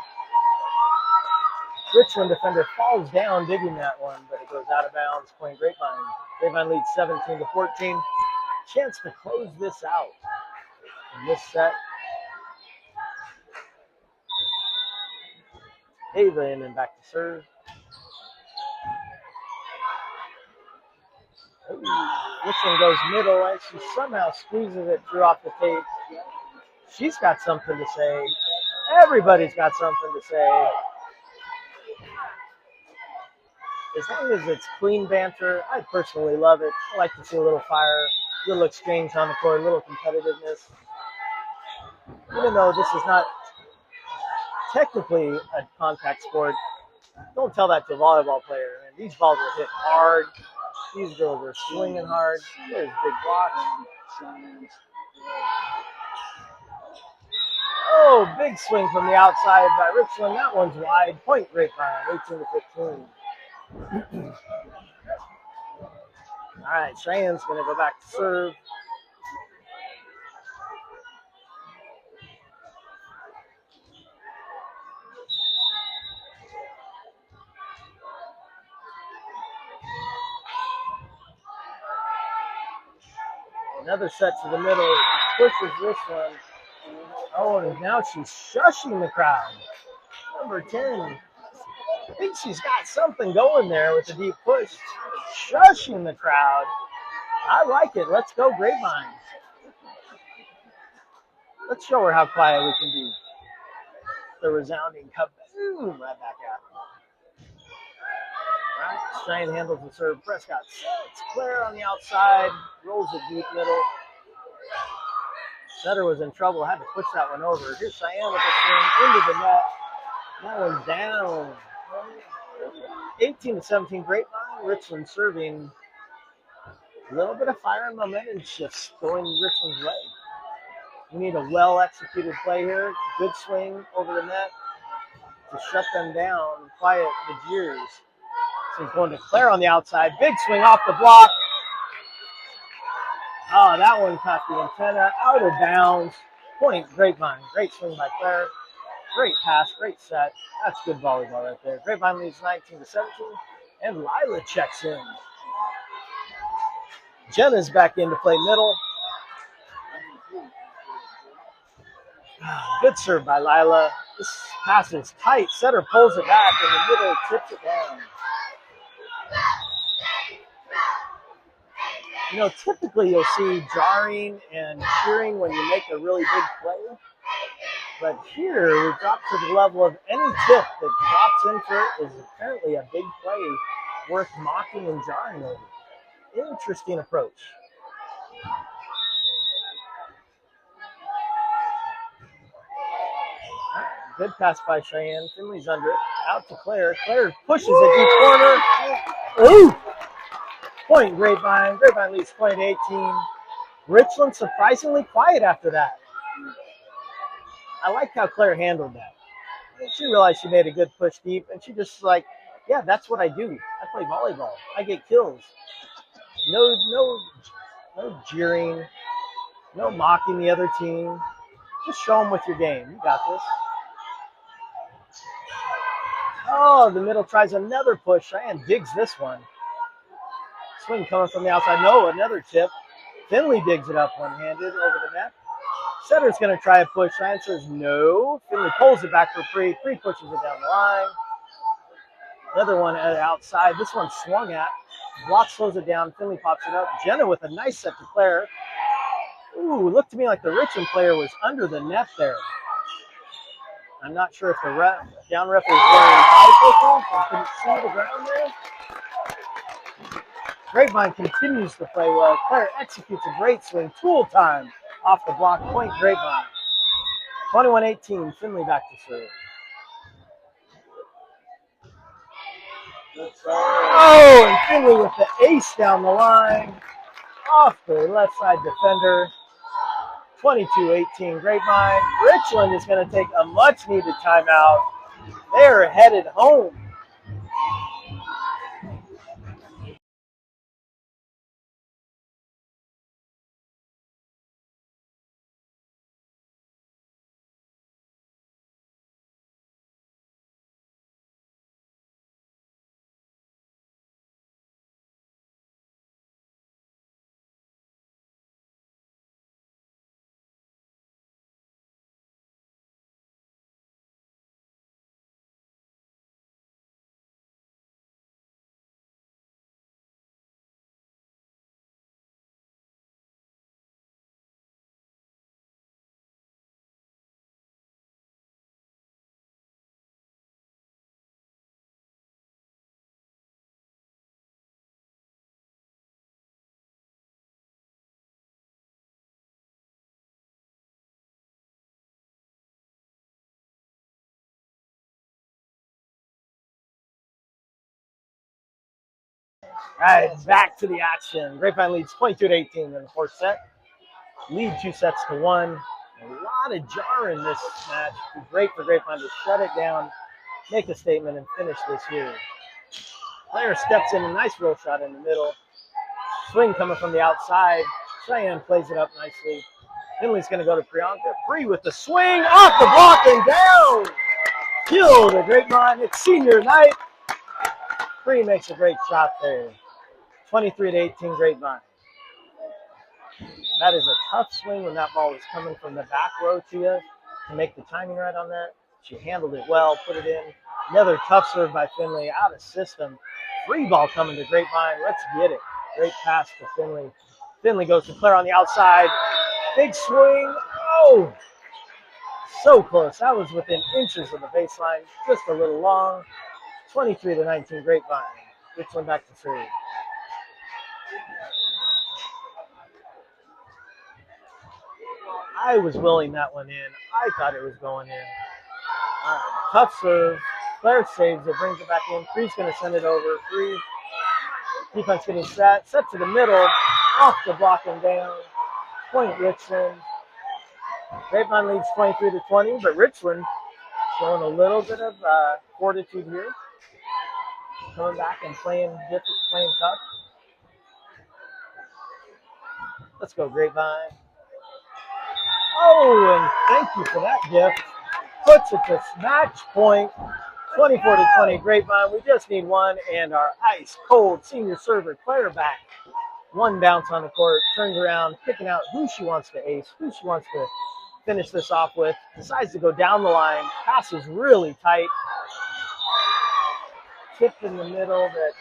Richland defender falls down digging that one, but it goes out of bounds. Point Grapevine. Grapevine leads 17-14. Chance to close this out in this set. Ava in and back to serve. Richland goes middle, and she somehow squeezes it through off the tape. She's got something to say. Everybody's got something to say. As long as it's clean banter, I personally love it. I like to see a little fire, a little exchange on the court, a little competitiveness. Even though this is not technically a contact sport, don't tell that to a volleyball player. And these balls are hit hard. These girls are swinging hard. There's big blocks. Oh, big swing from the outside by Richland. That one's wide. Point Grapevine, 18-15. All right, Cheyenne's going to go back to serve. Another set to the middle. Pushes this one. Oh, and now she's shushing the crowd. Number 10. I think she's got something going there with the deep push. Shushing the crowd. I like it. Let's go, Grapevine. Let's show her how quiet we can be. The resounding kaboom right back out. All right, Cheyenne handles the serve. Prescott sets Claire on the outside. Rolls it deep middle. Setter was in trouble. Had to push that one over. Here's Cheyenne with a swing into the net. That one's down. 18-17 Grapevine. Richland serving. A little bit of fire and momentum shifts going Richland's way. We need a well-executed play here. Good swing over the net to shut them down, quiet the jeers. So he's going to Claire on the outside. Big swing off the block. Oh, that one caught the antenna out of bounds. Point Grapevine. Great swing by Claire. Great pass, great set. That's good volleyball right there. Grapevine leads 19-17, and Lila checks in. Jenna's back in to play middle. Good serve by Lila. This pass is tight. Setter pulls it back in the middle, tips it down. You know, typically you'll see jarring and cheering when you make a really big play. But here, we drop to the level of any tip that drops in for it is apparently a big play worth mocking and jarring over. Interesting approach. Good pass by Cheyenne. Finley's under it. Out to Claire. Claire pushes a deep corner. Ooh! Point Grapevine. Grapevine leads 20-18. Richland surprisingly quiet after that. I like how Claire handled that. She realized she made a good push deep, and she just like, yeah, that's what I do. I play volleyball. I get kills. No jeering. No mocking the other team. Just show them with your game. You got this. Oh, the middle tries another push. Cheyenne digs this one. Swing coming from the outside. No, another tip. Finley digs it up one-handed over the net. Setter's going to try a push. Cheyenne says no. Finley pulls it back for Free. Free pushes it down the line. Another one outside. This one swung at. Block slows it down. Finley pops it up. Jenna with a nice set to Claire. Ooh, looked to me like the Richland player was under the net there. I'm not sure if the down ref is wearing bifocals and couldn't see the ground there. Grapevine continues to play well. Claire executes a great swing. Tool time off the block. Point Grapevine. 21-18. Finley back to serve. Oh, and Finley with the ace down the line. Off the left side defender. 22-18 Grapevine. Richland is going to take a much-needed timeout. They're headed home. All right, back to the action. Grapevine leads 22-18 in the fourth set. Lead 2-1. A lot of jar in this match. It'd be great for Grapevine to shut it down, make a statement, and finish this here. Player steps in, a nice roll shot in the middle. Swing coming from the outside. Cheyenne plays it up nicely. Finley's going to go to Priyanka. Free with the swing, off the block and down. Kill the Grapevine. It's senior night. Free makes a great shot there. 23-18 Grapevine. That is a tough swing when that ball was coming from the back row to you to make the timing right on that. She handled it well, put it in. Another tough serve by Finley, out of system. Free ball coming to Grapevine. Let's get it. Great pass to Finley. Finley goes to Claire on the outside. Big swing. Oh, so close. That was within inches of the baseline. Just a little long. 23-19 Grapevine. Richland back to serve. I was willing that one in. I thought it was going in. Tough serve. Claire saves it, brings it back in. Free's going to send it over. Free. Defense getting set. Set to the middle. Off the block and down. Point Richland. Grapevine leads 23-20, but Richland showing a little bit of fortitude here. Coming back and playing different, playing tough. Let's go, Grapevine. Oh, and thank you for that gift. Puts it to match point. 24-20 Grapevine. We just need one, and our ice cold senior server Claire back. One bounce on the court, turns around, picking out who she wants to ace, who she wants to finish this off with. Decides to go down the line. Passes really tight. Tip in the middle that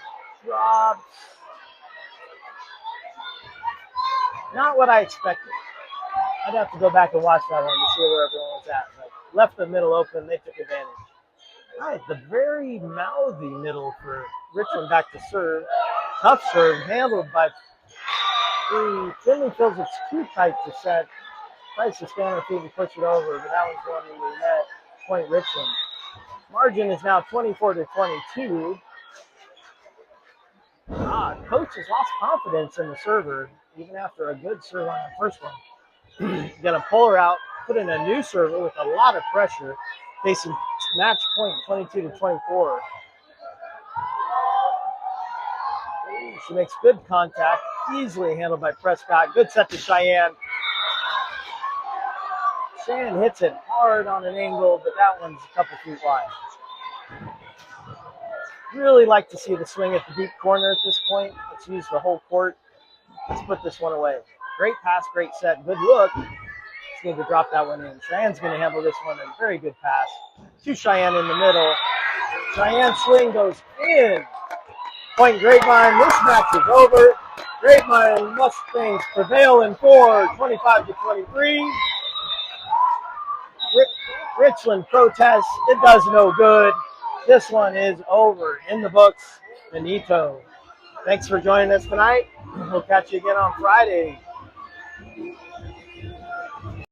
drops. Not what I expected. I'd have to go back and watch that one to see where everyone was at. But left the middle open. They took advantage. All right, the very mouthy middle for Richland back to serve. Tough serve, handled by Free. Finley feels it's too tight to set. Tries to stand on her feet and push it over, but that one's going into the net. Point Richland. Margin is now 24-22. Coach has lost confidence in the server, even after a good serve on the first one. Going to pull her out, put in a new server with a lot of pressure, facing match point 22-24. She makes good contact, easily handled by Prescott. Good set to Cheyenne. Cheyenne hits it hard on an angle, but that one's a couple feet wide. Really like to see the swing at the deep corner at this point. Let's use the whole court. Let's put this one away. Great pass, great set, good look. Just need to drop that one in. Cheyenne's going to handle this one. A very good pass to Cheyenne in the middle. Cheyenne's swing goes in. Point Grapevine. This match is over. Grapevine Mustangs prevail in 4, 25-23. Richland protests. It does no good. This one is over. In the books. Benito. Thanks for joining us tonight. We'll catch you again on Friday.